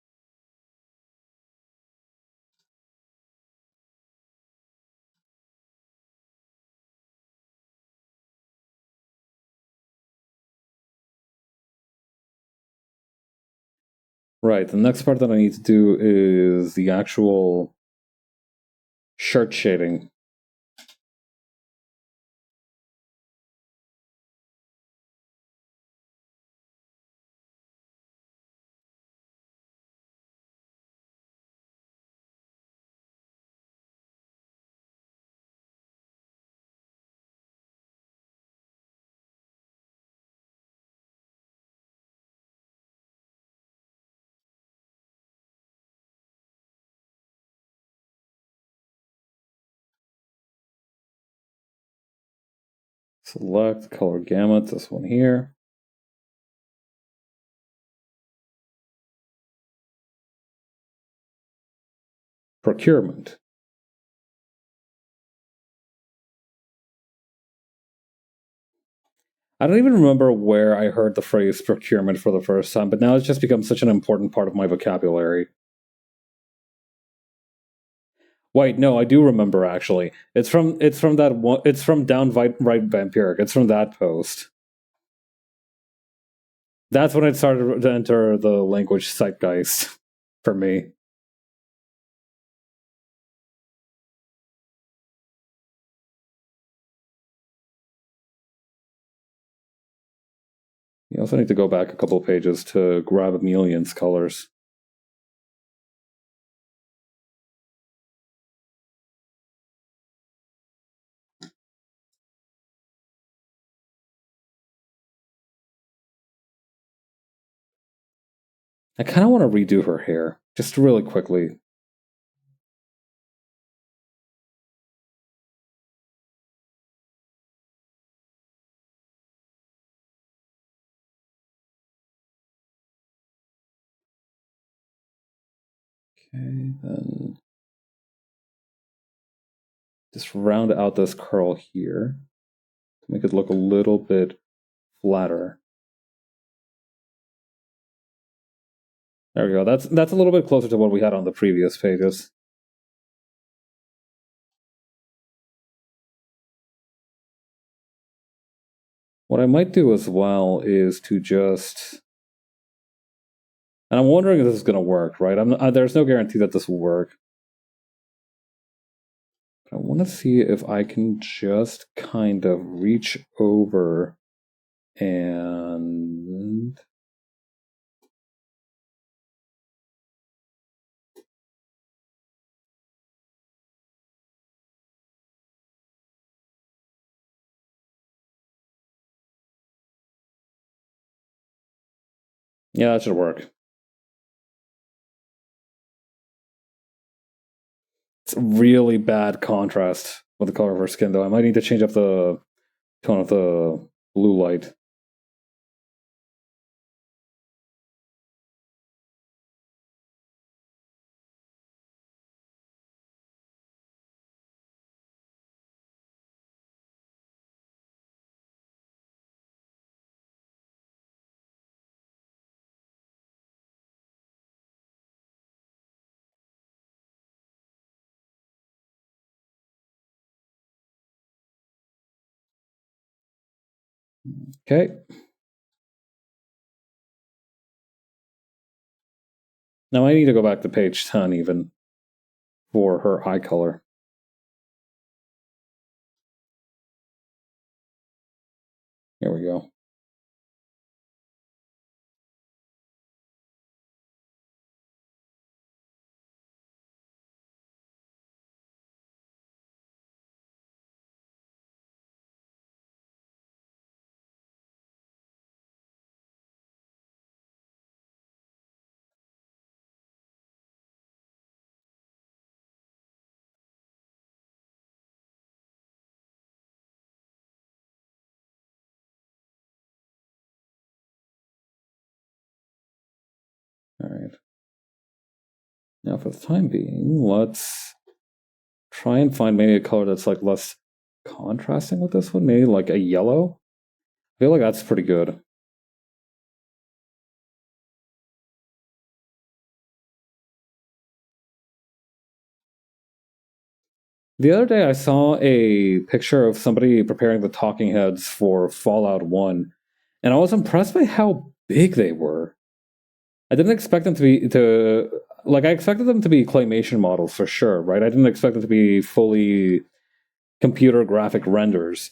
Right, the next part that I need to do is the actual shirt shading. Select color gamut, this one here. Procurement. I don't even remember where I heard the phrase procurement for the first time, but now it's just become such an important part of my vocabulary. Wait, no, I do remember actually. It's from that one. It's from Downright Vampiric. It's from that post. That's when it started to enter the language zeitgeist for me. You also need to go back a couple pages to grab Emelian's colors. I kind of want to redo her hair, just really quickly. Okay, then just round out this curl here to make it look a little bit flatter. There we go. That's a little bit closer to what we had on the previous pages. What I might do as well is to just, and I'm wondering if this is going to work, right? There's no guarantee that this will work. I want to see if I can just kind of reach over and yeah, that should work. It's really bad contrast with the color of her skin, though. I might need to change up the tone of the blue light. Okay. Now I need to go back to page 10 even for her eye color. Here we go. All right. Now for the time being, let's try and find maybe a color that's like less contrasting with this one. Maybe like a yellow. I feel like that's pretty good. The other day I saw a picture of somebody preparing the talking heads for Fallout 1, and I was impressed by how big they were. I didn't expect them to be I expected them to be claymation models for sure, right? I didn't expect them to be fully computer graphic renders.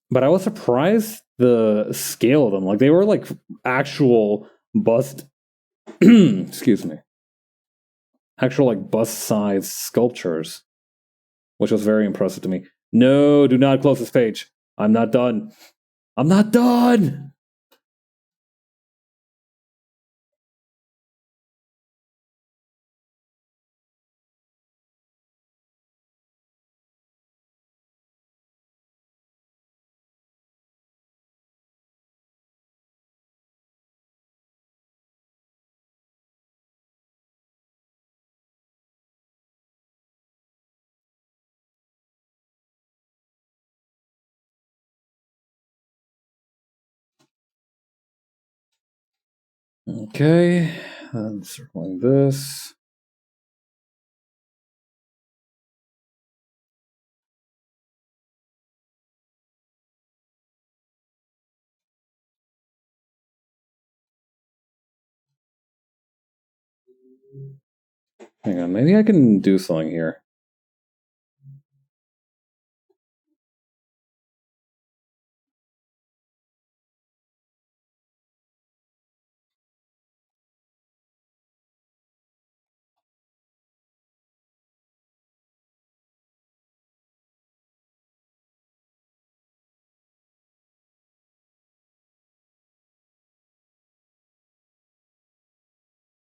But I was surprised the scale of them. Like they were like actual bust excuse me. Actual like bust size sculptures, which was very impressive to me. No, do not close this page. I'm not done. I'm not done. Okay, I'm circling this. Hang on, maybe I can do something here.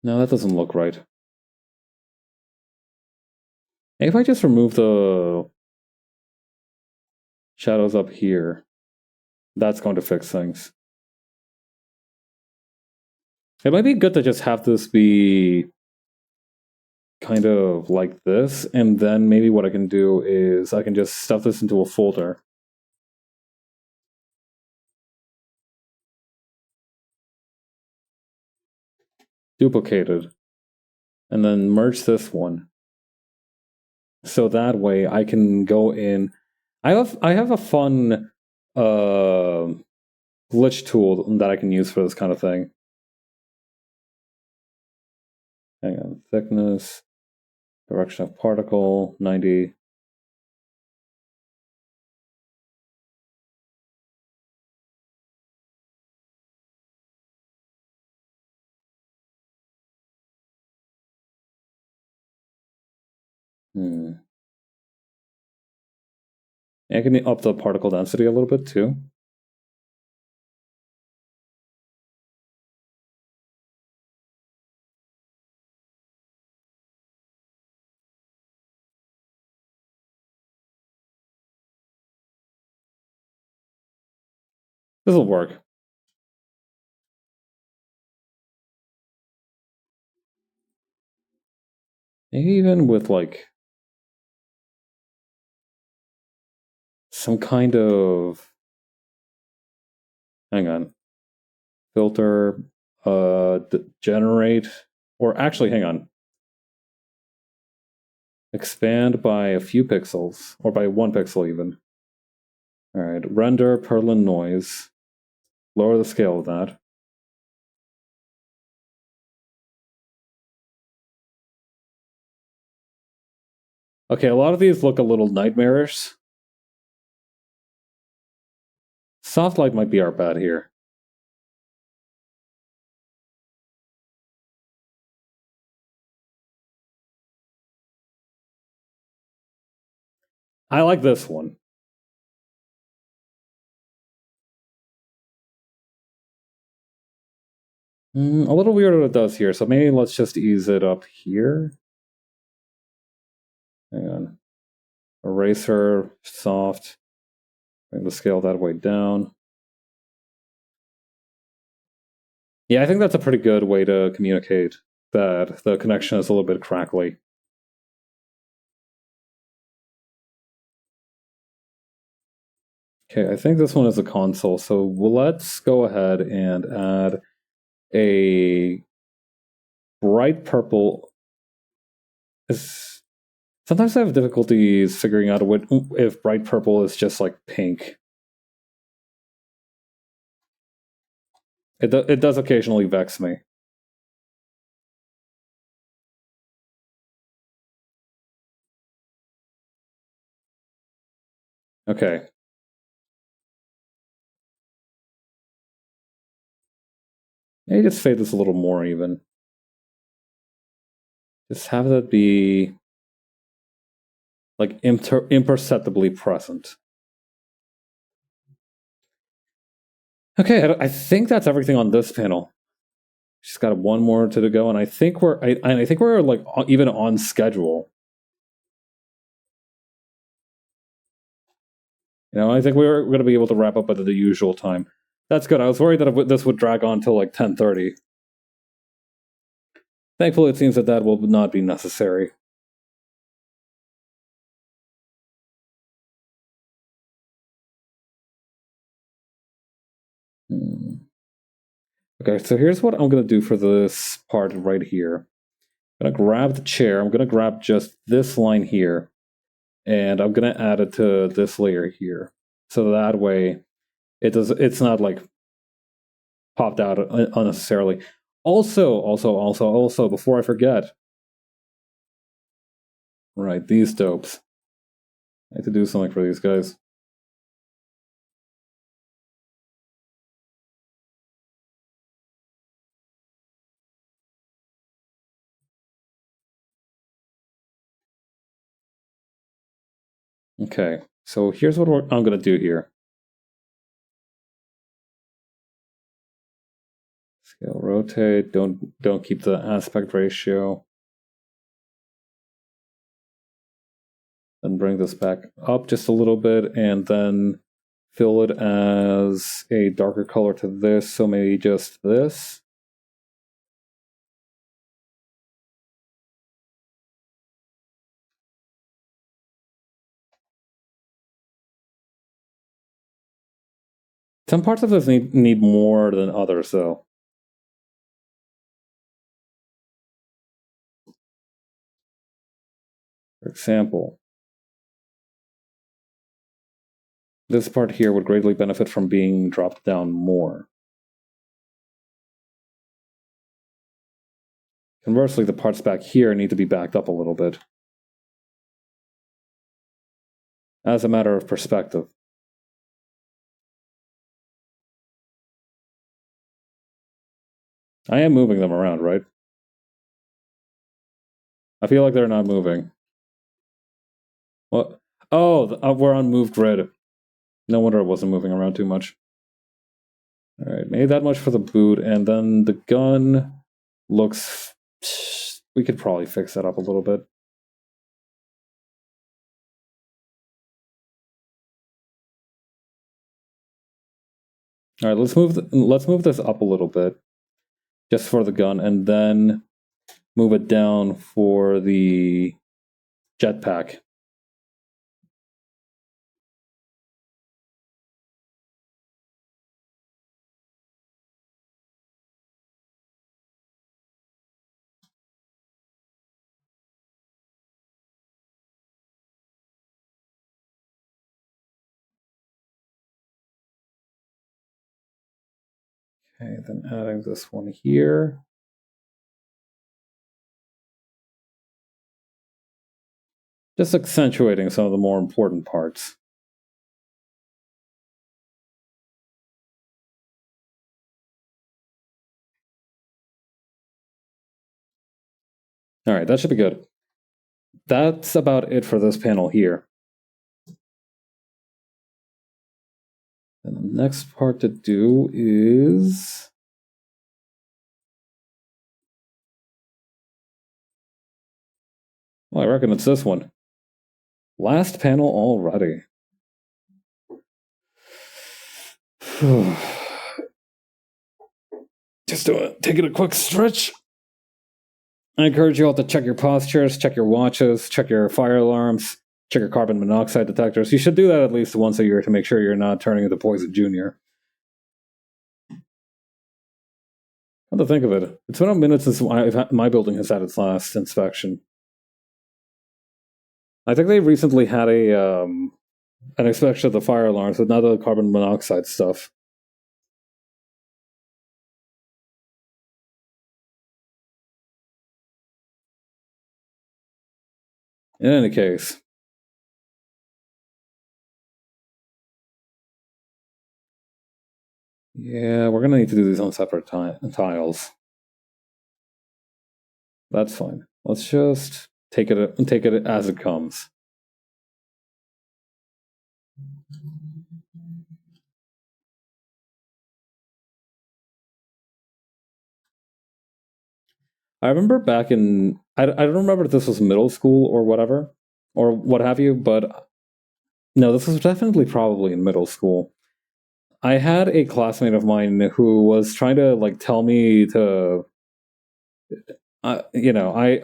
No, that doesn't look right. If I just remove the shadows up here, that's going to fix things. It might be good to just have this be kind of like this, and then maybe what I can do is I can just stuff this into a folder. Duplicated. And then merge this one. So that way I can go in. I have a fun glitch tool that I can use for this kind of thing. Hang on, thickness, direction of particle, 90. I can up the particle density a little bit too. This will work. Maybe even with like some kind of, hang on, filter, generate, or actually, hang on, expand by a few pixels, or by 1 pixel even. All right, render Perlin noise, lower the scale of that. Okay, a lot of these look a little nightmarish. Soft light might be our bet here. I like this one. A little weird what it does here, so maybe let's just ease it up here. Hang on. Eraser, soft. Bring the scale that way down. Yeah, I think that's a pretty good way to communicate that the connection is a little bit crackly. Okay, I think this one is a console, so let's go ahead and add a bright purple. Sometimes I have difficulties figuring out if bright purple is just like pink. It does occasionally vex me. Okay. Maybe just fade this a little more even. Just have that be like imperceptibly present. Okay, I think that's everything on this panel. Just got one more to go, and I think we're like even on schedule. You know, I think we're going to be able to wrap up at the usual time. That's good. I was worried that this would drag on till like 10:30. Thankfully, it seems that will not be necessary. Okay, so here's what I'm going to do for this part right here. I'm going to grab the chair. I'm going to grab just this line here, and I'm going to add it to this layer here. So that way, it's not like popped out unnecessarily. Also, before I forget, right, these dopes. I have to do something for these guys. Okay, so here's what I'm going to do here. Scale, rotate. Don't keep the aspect ratio. Then bring this back up just a little bit, and then fill it as a darker color to this. So maybe just this. Some parts of this need more than others, though. For example, this part here would greatly benefit from being dropped down more. Conversely, the parts back here need to be backed up a little bit. As a matter of perspective. I am moving them around, right? I feel like they're not moving. What? Oh, we're on moved grid. No wonder it wasn't moving around too much. Alright, maybe that much for the boot, and then the gun looks... We could probably fix that up a little bit. Alright, let's move this up a little bit. Just for the gun, and then move it down for the jetpack. Okay, then adding this one here. Just accentuating some of the more important parts. Alright, that should be good. That's about it for this panel here. And the next part to do is... Well, I reckon it's this one. Last panel already. Just taking a quick stretch. I encourage you all to check your postures, check your watches, check your fire alarms, check your carbon monoxide detectors. You should do that at least once a year to make sure you're not turning into Poison Junior. Come to think of it, it's been a minute since my building has had its last inspection. I think they recently had an inspection of the fire alarms, but not the carbon monoxide stuff. In any case, yeah, we're gonna need to do these on separate tiles. That's fine. Let's just take it as it comes. I remember back in I don't remember if this was middle school or whatever or what have you, but no, this was definitely probably in middle school. I had a classmate of mine who was trying to like tell me to, you know, I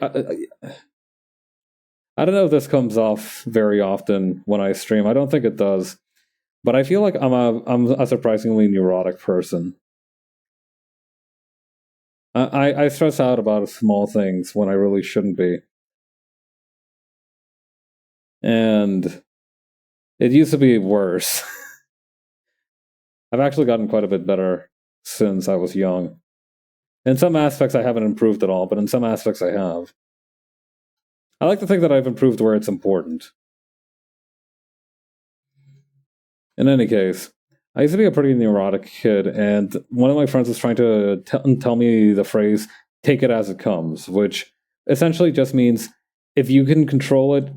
don't know if this comes off very often when I stream. I don't think it does, but I feel like I'm a surprisingly neurotic person. I stress out about small things when I really shouldn't be, and it used to be worse. I've actually gotten quite a bit better since I was young. In some aspects, I haven't improved at all, but in some aspects, I have. I like to think that I've improved where it's important. In any case, I used to be a pretty neurotic kid, and one of my friends was trying to tell me the phrase, take it as it comes, which essentially just means if you can control it,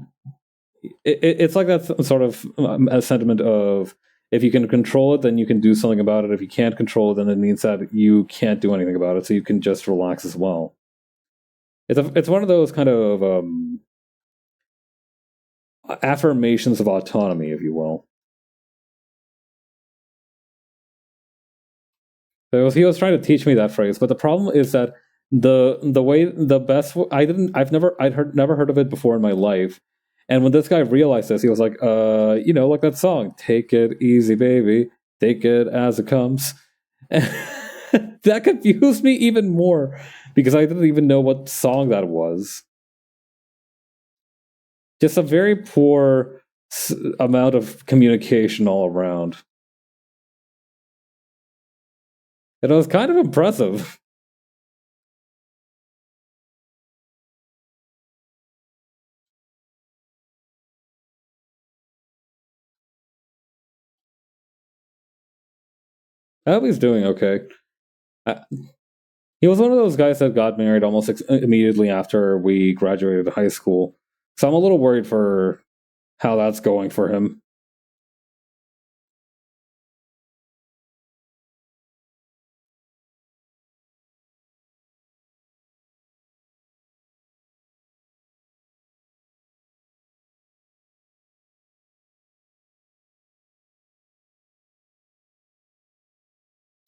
it's like that sort of a sentiment of If you can control it, then you can do something about it. If you can't control it, then it means that you can't do anything about it. So you can just relax as well. It's one of those kind of affirmations of autonomy, if you will. He was trying to teach me that phrase, but the problem is that never heard of it before in my life. And when this guy realized this, he was like, like that song, "Take it easy, baby, take it as it comes." That confused me even more because I didn't even know what song that was. Just a very poor amount of communication all around. It was kind of impressive. I hope he's doing okay. He was one of those guys that got married almost immediately after we graduated high school. So I'm a little worried for how that's going for him.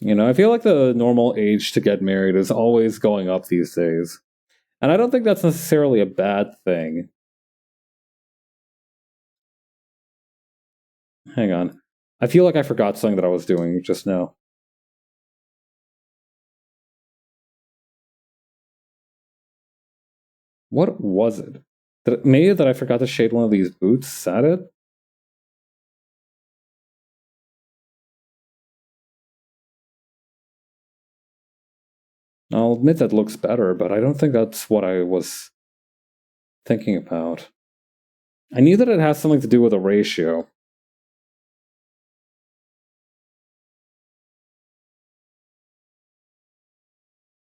I feel like the normal age to get married is always going up these days. And I don't think that's necessarily a bad thing. Hang on. I feel like I forgot something that I was doing just now. What was it? Maybe that I forgot to shade one of these boots? Is that it? I'll admit that looks better, but I don't think that's what I was thinking about. I knew that it has something to do with a ratio.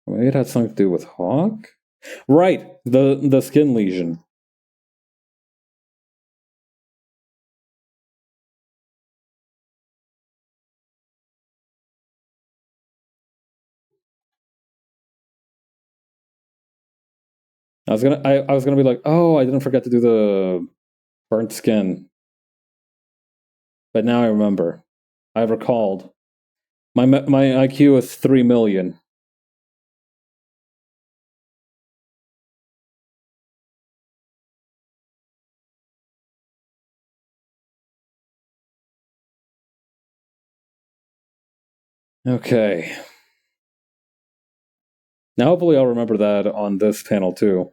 Maybe it had something to do with Hawk? Right, the skin lesion. I was gonna be like, oh, I didn't forget to do the burnt skin. But now I remember. I recalled. My IQ is 3 million. Okay. Now hopefully I'll remember that on this panel too.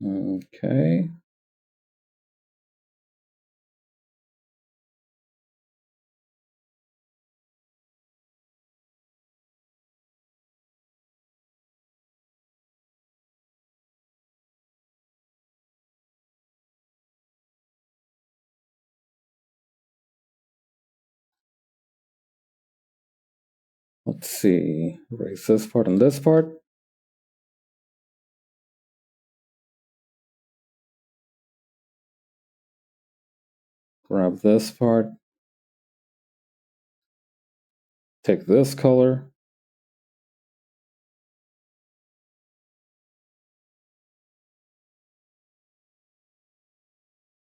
Okay. Let's see. Erase this part and this part. Grab this part. Take this color.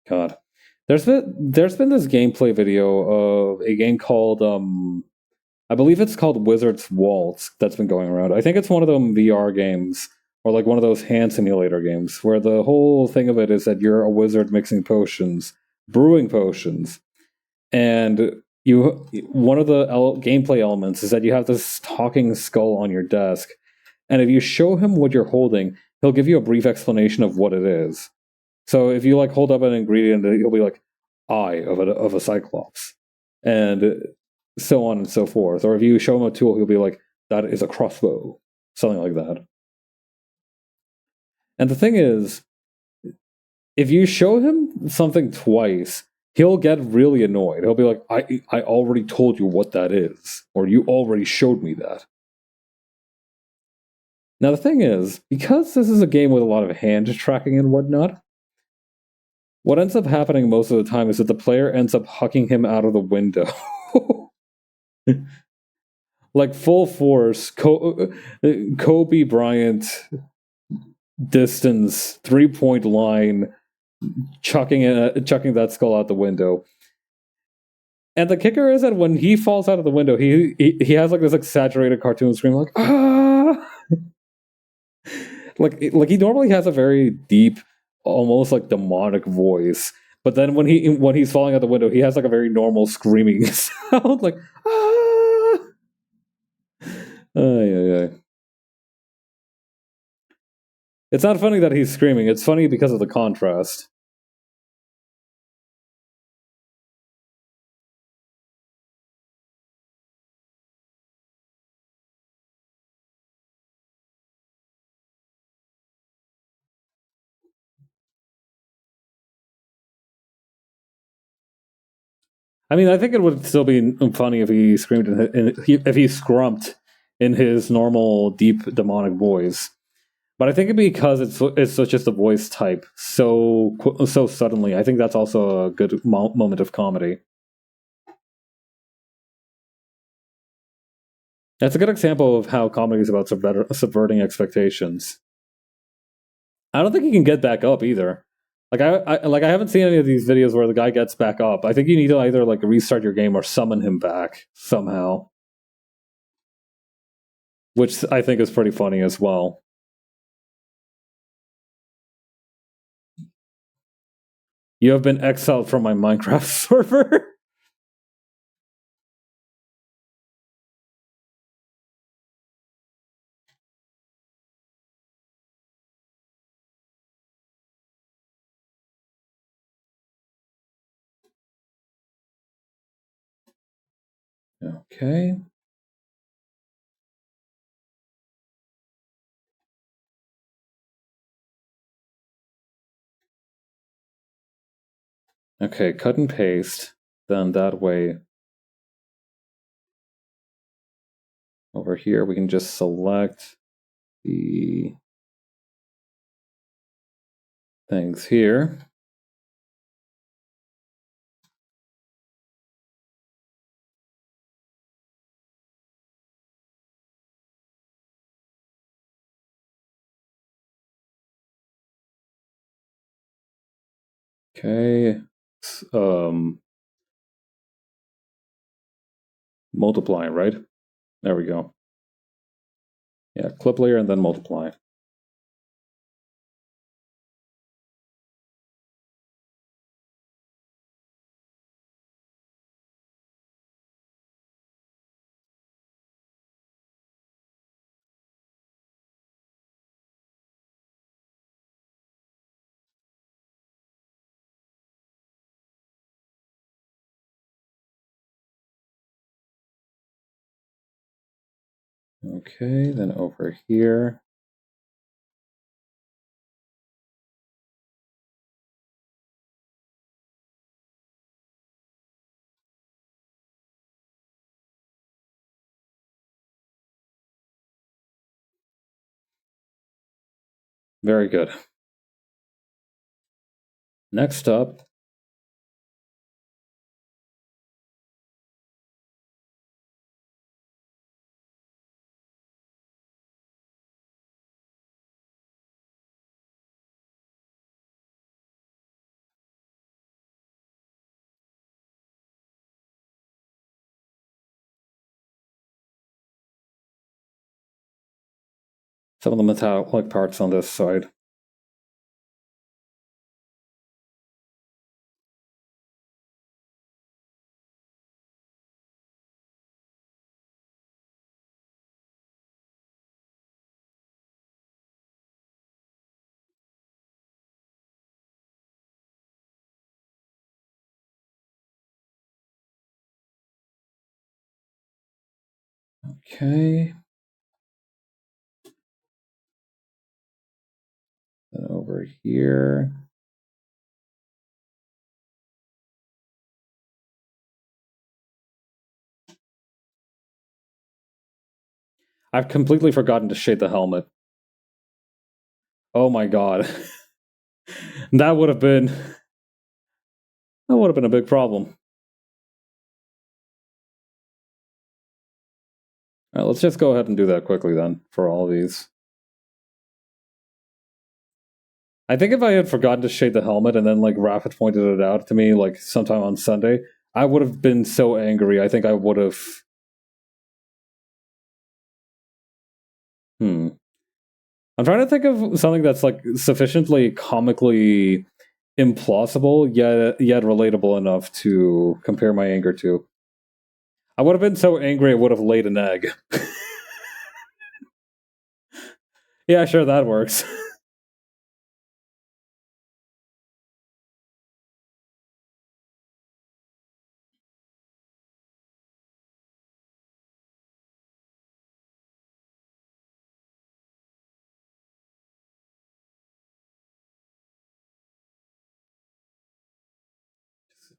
God. There's been this gameplay video of a game called I believe it's called Wizard's Waltz that's been going around. I think it's one of them VR games or like one of those hand simulator games where the whole thing of it is that you're a wizard mixing potions, brewing potions, and one of the gameplay elements is that you have this talking skull on your desk, and if you show him what you're holding, he'll give you a brief explanation of what it is. So if you like hold up an ingredient, he'll be like, eye of a Cyclops, and so on and so forth. Or if you show him a tool, he'll be like, "That is a crossbow," something like that. And the thing is, if you show him something twice, he'll get really annoyed. He'll be like, I already told you what that is, or you already showed me that. Now, the thing is, because this is a game with a lot of hand tracking and whatnot, what ends up happening most of the time is that the player ends up hucking him out of the window. Like full force, Kobe Bryant distance, 3-point line, chucking that skull out the window. And the kicker is that when he falls out of the window, he has like this exaggerated cartoon scream, like ah, like he normally has a very deep, almost like demonic voice. But then when he's falling out the window, he has like a very normal screaming sound, like ah. Ay, ay, ay. It's not funny that he's screaming. It's funny because of the contrast. I mean, I think it would still be funny if he screamed if he scrumped in his normal deep demonic voice. But I think because it's such just a voice type so suddenly, I think that's also a good moment of comedy. That's a good example of how comedy is about subverting expectations. I don't think he can get back up either. I haven't seen any of these videos where the guy gets back up. I think you need to either like restart your game or summon him back somehow, which I think is pretty funny as well. You have been exiled from my Minecraft server. Okay. Okay, cut and paste. Then that way, over here, we can just select the things here. Okay. Multiply, right? There we go. Yeah, clip layer and then multiply. Okay, then over here. Very good. Next up, some of the metallic parts on this side. Okay. Then over here. I've completely forgotten to shade the helmet. Oh my god. that would have been a big problem. Alright, let's just go ahead and do that quickly then for all these. I think if I had forgotten to shade the helmet and then like Raph had pointed it out to me like sometime on Sunday, I would have been so angry. I think I would have. I'm trying to think of something that's like sufficiently comically implausible yet relatable enough to compare my anger to. I would have been so angry I would have laid an egg. Yeah, sure, that works.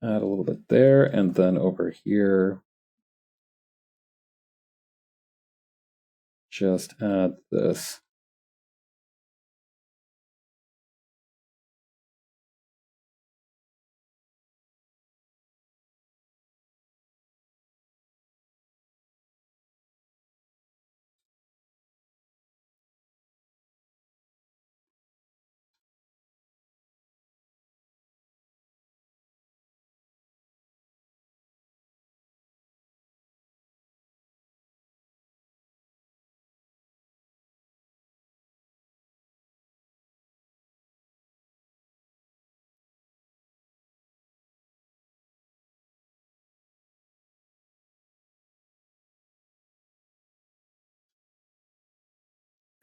Add a little bit there, and then over here, just add this.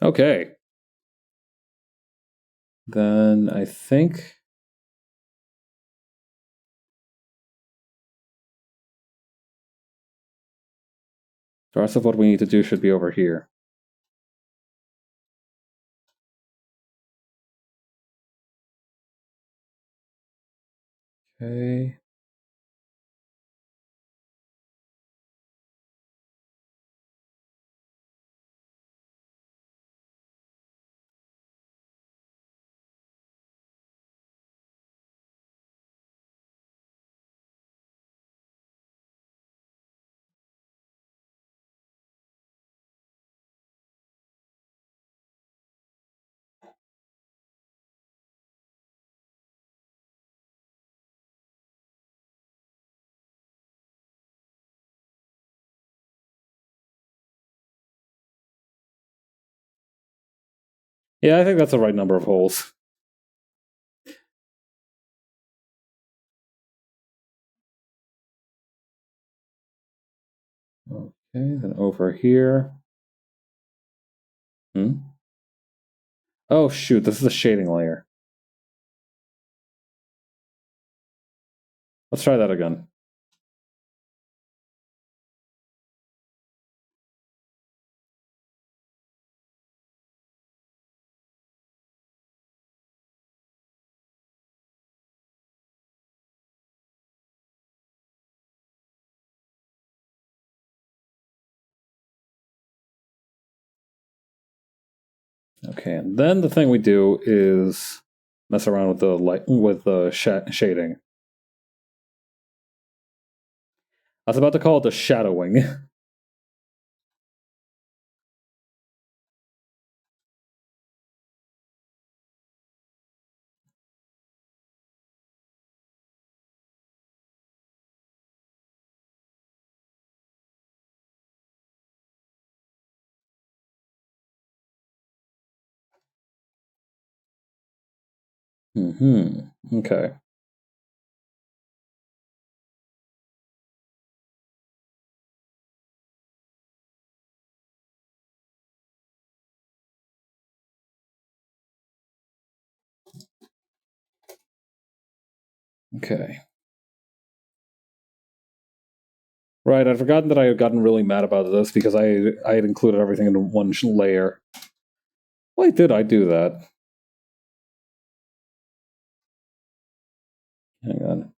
Okay. Then I think the rest of what we need to do should be over here. Okay. Yeah, I think that's the right number of holes. Okay, then over here. Oh shoot, this is a shading layer. Let's try that again. Okay, and then the thing we do is mess around with the light with the shading. I was about to call it the shadowing. Okay. Okay. Right, I'd forgotten that I had gotten really mad about this because I had included everything in one layer. Why did I do that? Hang on.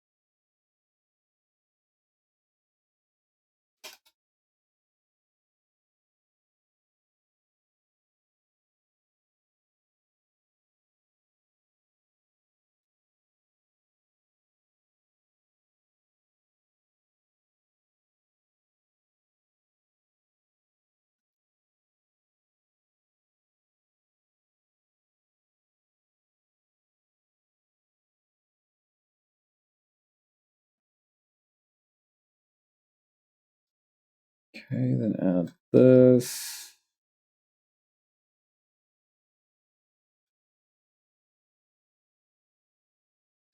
Okay, then add this.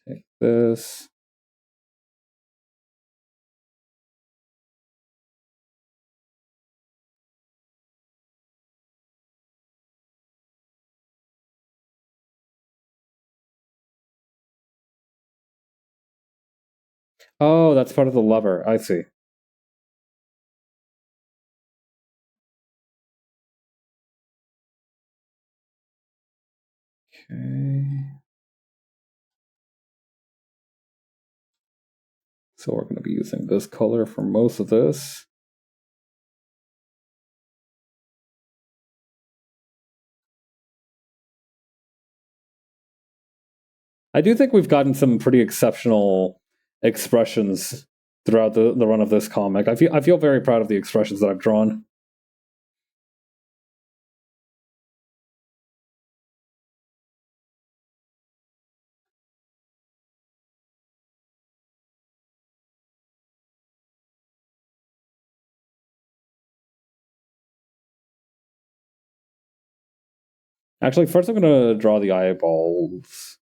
Take this. Oh, that's part of the lever. I see. Okay. So we're going to be using this color for most of this. I do think we've gotten some pretty exceptional expressions throughout the run of this comic. I feel very proud of the expressions that I've drawn. Actually, first I'm going to draw the eyeballs.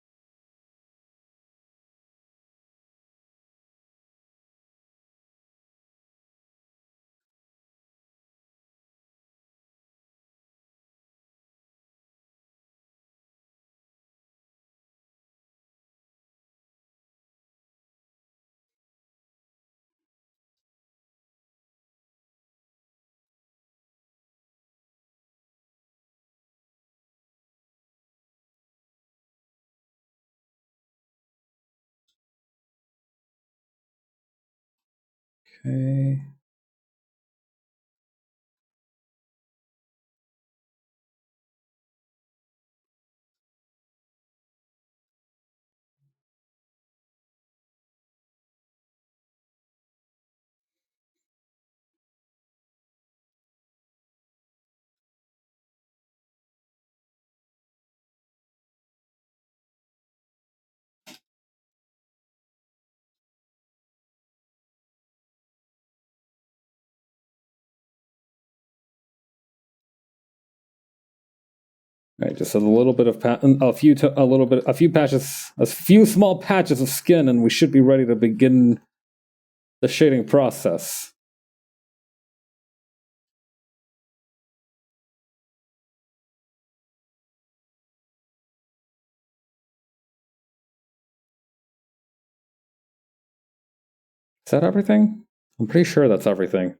Okay. Right, just a little bit of a few small patches of skin, and we should be ready to begin the shading process. Is that everything? I'm pretty sure that's everything.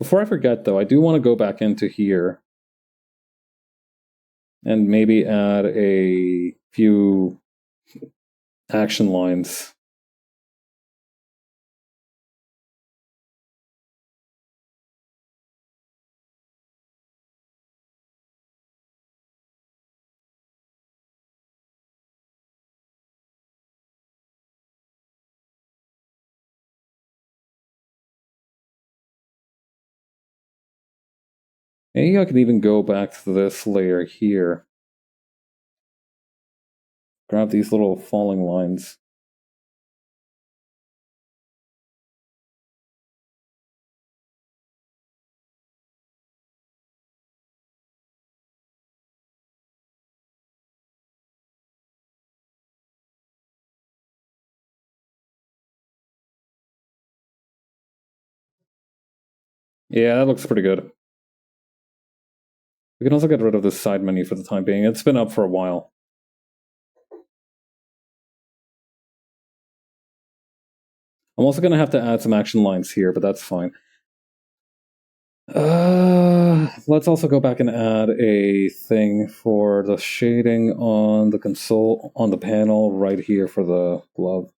Before I forget, though, I do want to go back into here and maybe add a few action lines. Maybe I can even go back to this layer here. Grab these little falling lines. Yeah, that looks pretty good. We can also get rid of this side menu for the time being. It's been up for a while. I'm also going to have to add some action lines here, but that's fine. Let's also go back and add a thing for the shading on the console, on the panel right here for the glove.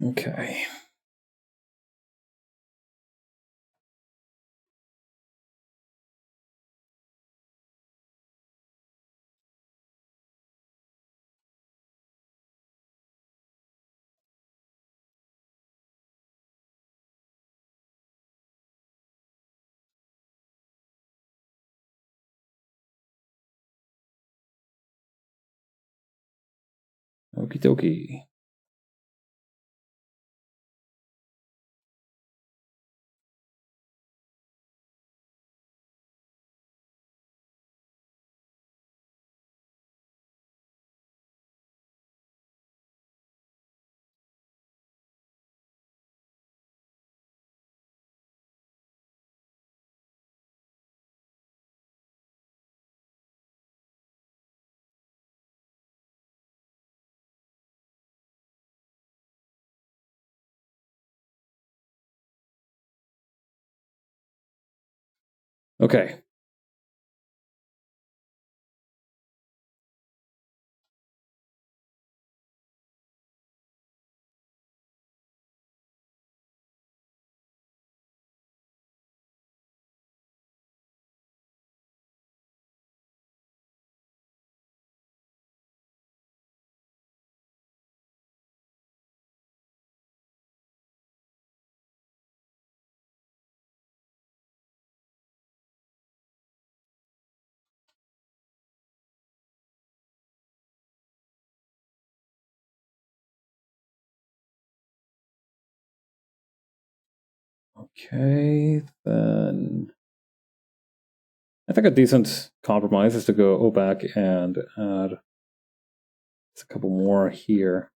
Okay. Okie dokie. Okay. Okay, then I think a decent compromise is to go back and add a couple more here.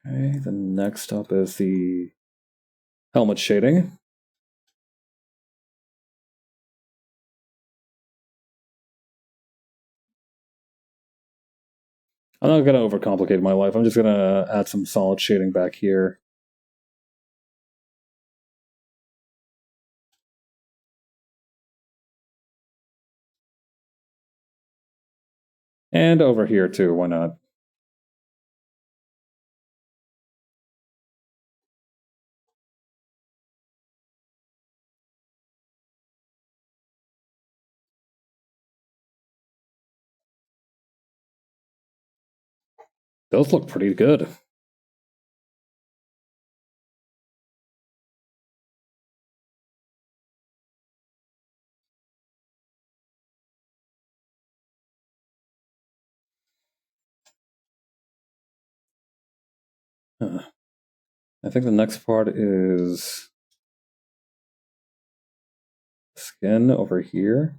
Okay, the next up is the helmet shading. I'm not going to overcomplicate my life. I'm just going to add some solid shading back here. And over here too, why not? Those look pretty good. I think the next part is skin over here.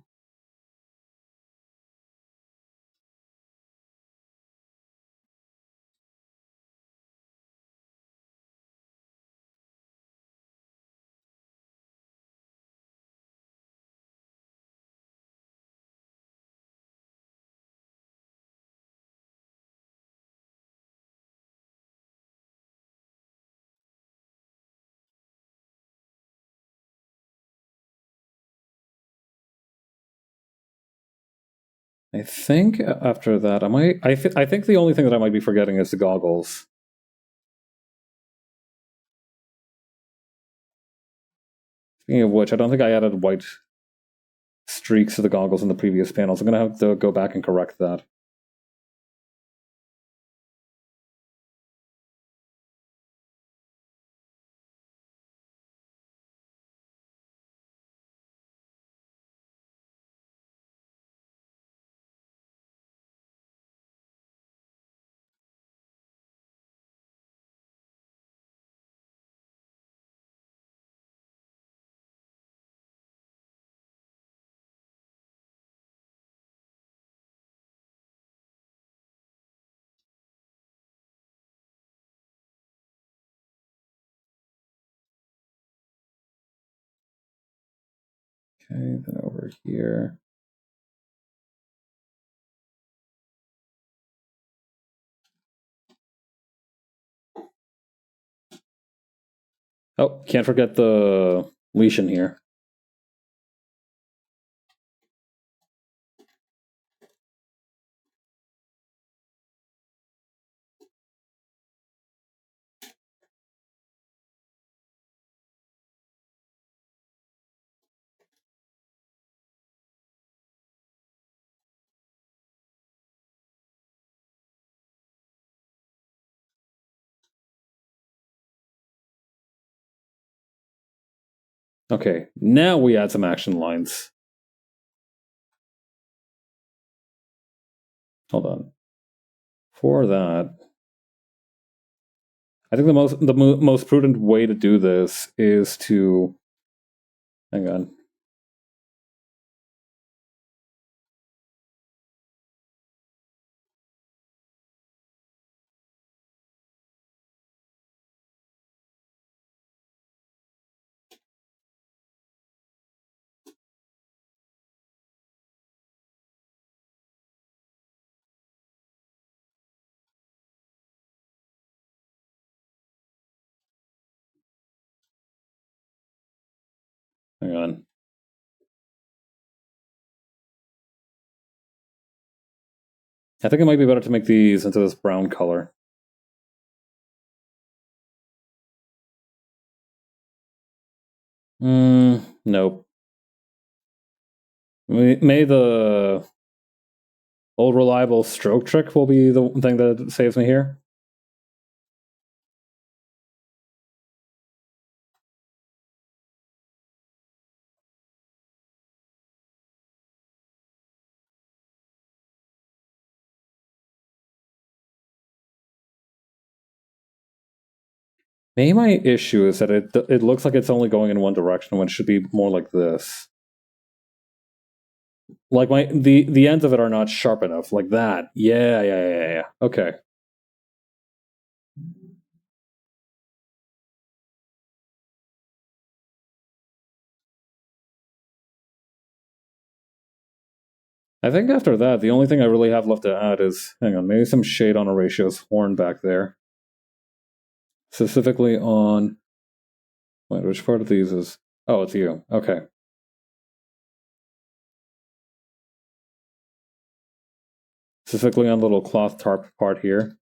I think after that, I think the only thing that I might be forgetting is the goggles. Speaking of which, I don't think I added white streaks to the goggles in the previous panels. I'm going to have to go back and correct that. Okay, then over here. Oh, can't forget the leash in here. Okay, now we add some action lines. Hold on. For that, I think the most prudent way to do this is to hang on. Hang on. I think it might be better to make these into this brown color. Nope. May the old reliable stroke trick will be the thing that saves me here. Maybe my issue is that it looks like it's only going in one direction when it should be more like this. Like the ends of it are not sharp enough, like that. Yeah. Okay. I think after that, the only thing I really have left to add is, hang on, maybe some shade on Horatio's horn back there. Specifically on, wait, which part of these is, oh, it's you. Okay. Specifically on the little cloth tarp part here.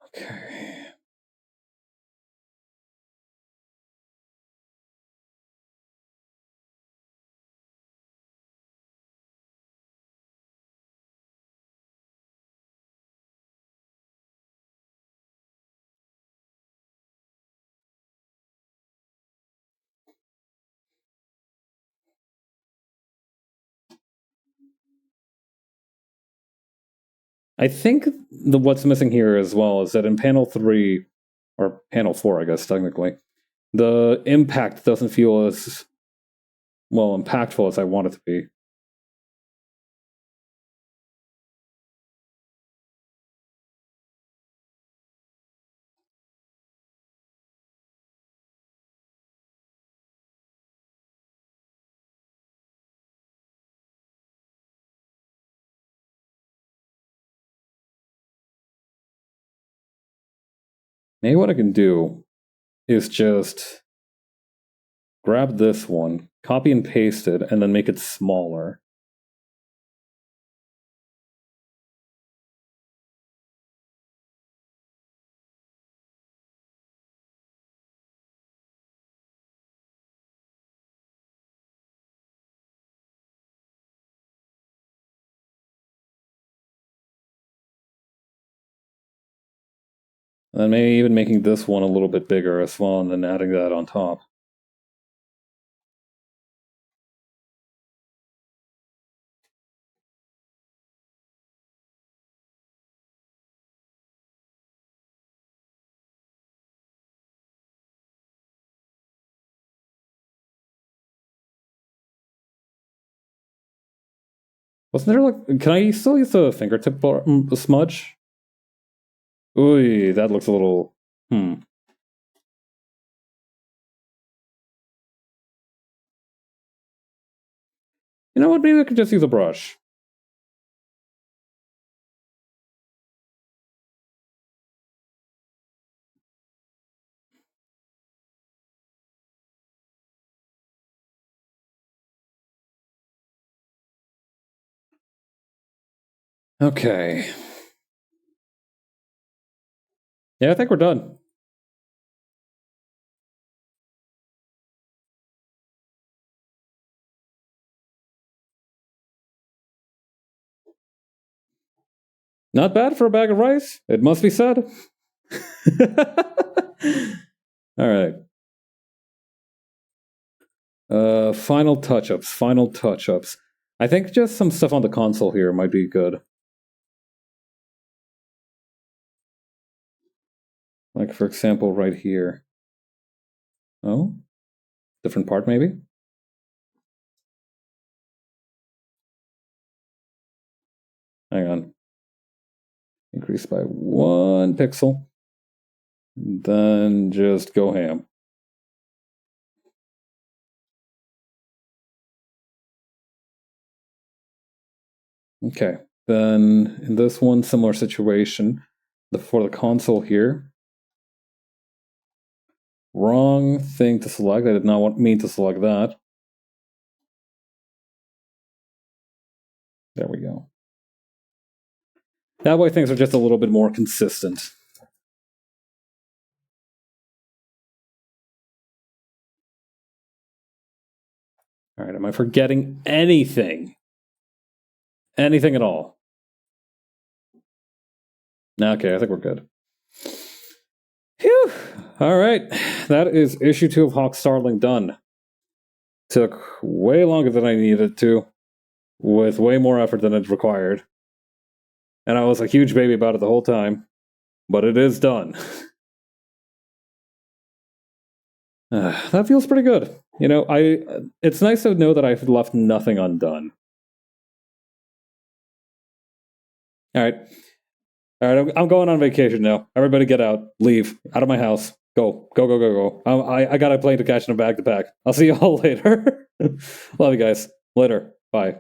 Okay. I think what's missing here as well is that in panel 3, or panel 4, I guess, technically, the impact doesn't feel as, well, impactful as I want it to be. Maybe what I can do is just grab this one, copy and paste it, and then make it smaller. And then maybe even making this one a little bit bigger as well, and then adding that on top. Wasn't there like, can I still use the fingertip smudge? Ooh, that looks a little, You know what, maybe I could just use a brush. Okay. Yeah, I think we're done. Not bad for a bag of rice, it must be said. All right. Final touch-ups, final touch-ups. I think just some stuff on the console here might be good. Like, for example, right here. Oh? Different part, maybe? Hang on. Increase by 1 pixel. Then just go ham. Okay. Then in this one, similar situation. For the console here. Wrong thing to select. I did not mean to select that. There we go. That way things are just a little bit more consistent. All right, am I forgetting anything? Anything at all? Okay, I think we're good. Phew! All right, that is issue 2 of Hawk Starling done. Took way longer than I needed to, with way more effort than it required. And I was a huge baby about it the whole time, but it is done. That feels pretty good. You know, it's nice to know that I've left nothing undone. All right. All right, I'm going on vacation now. Everybody get out. Leave. Out of my house. Go. Go, go, go, go. I got a plane to catch and a bag to pack. I'll see you all later. Love you guys. Later. Bye.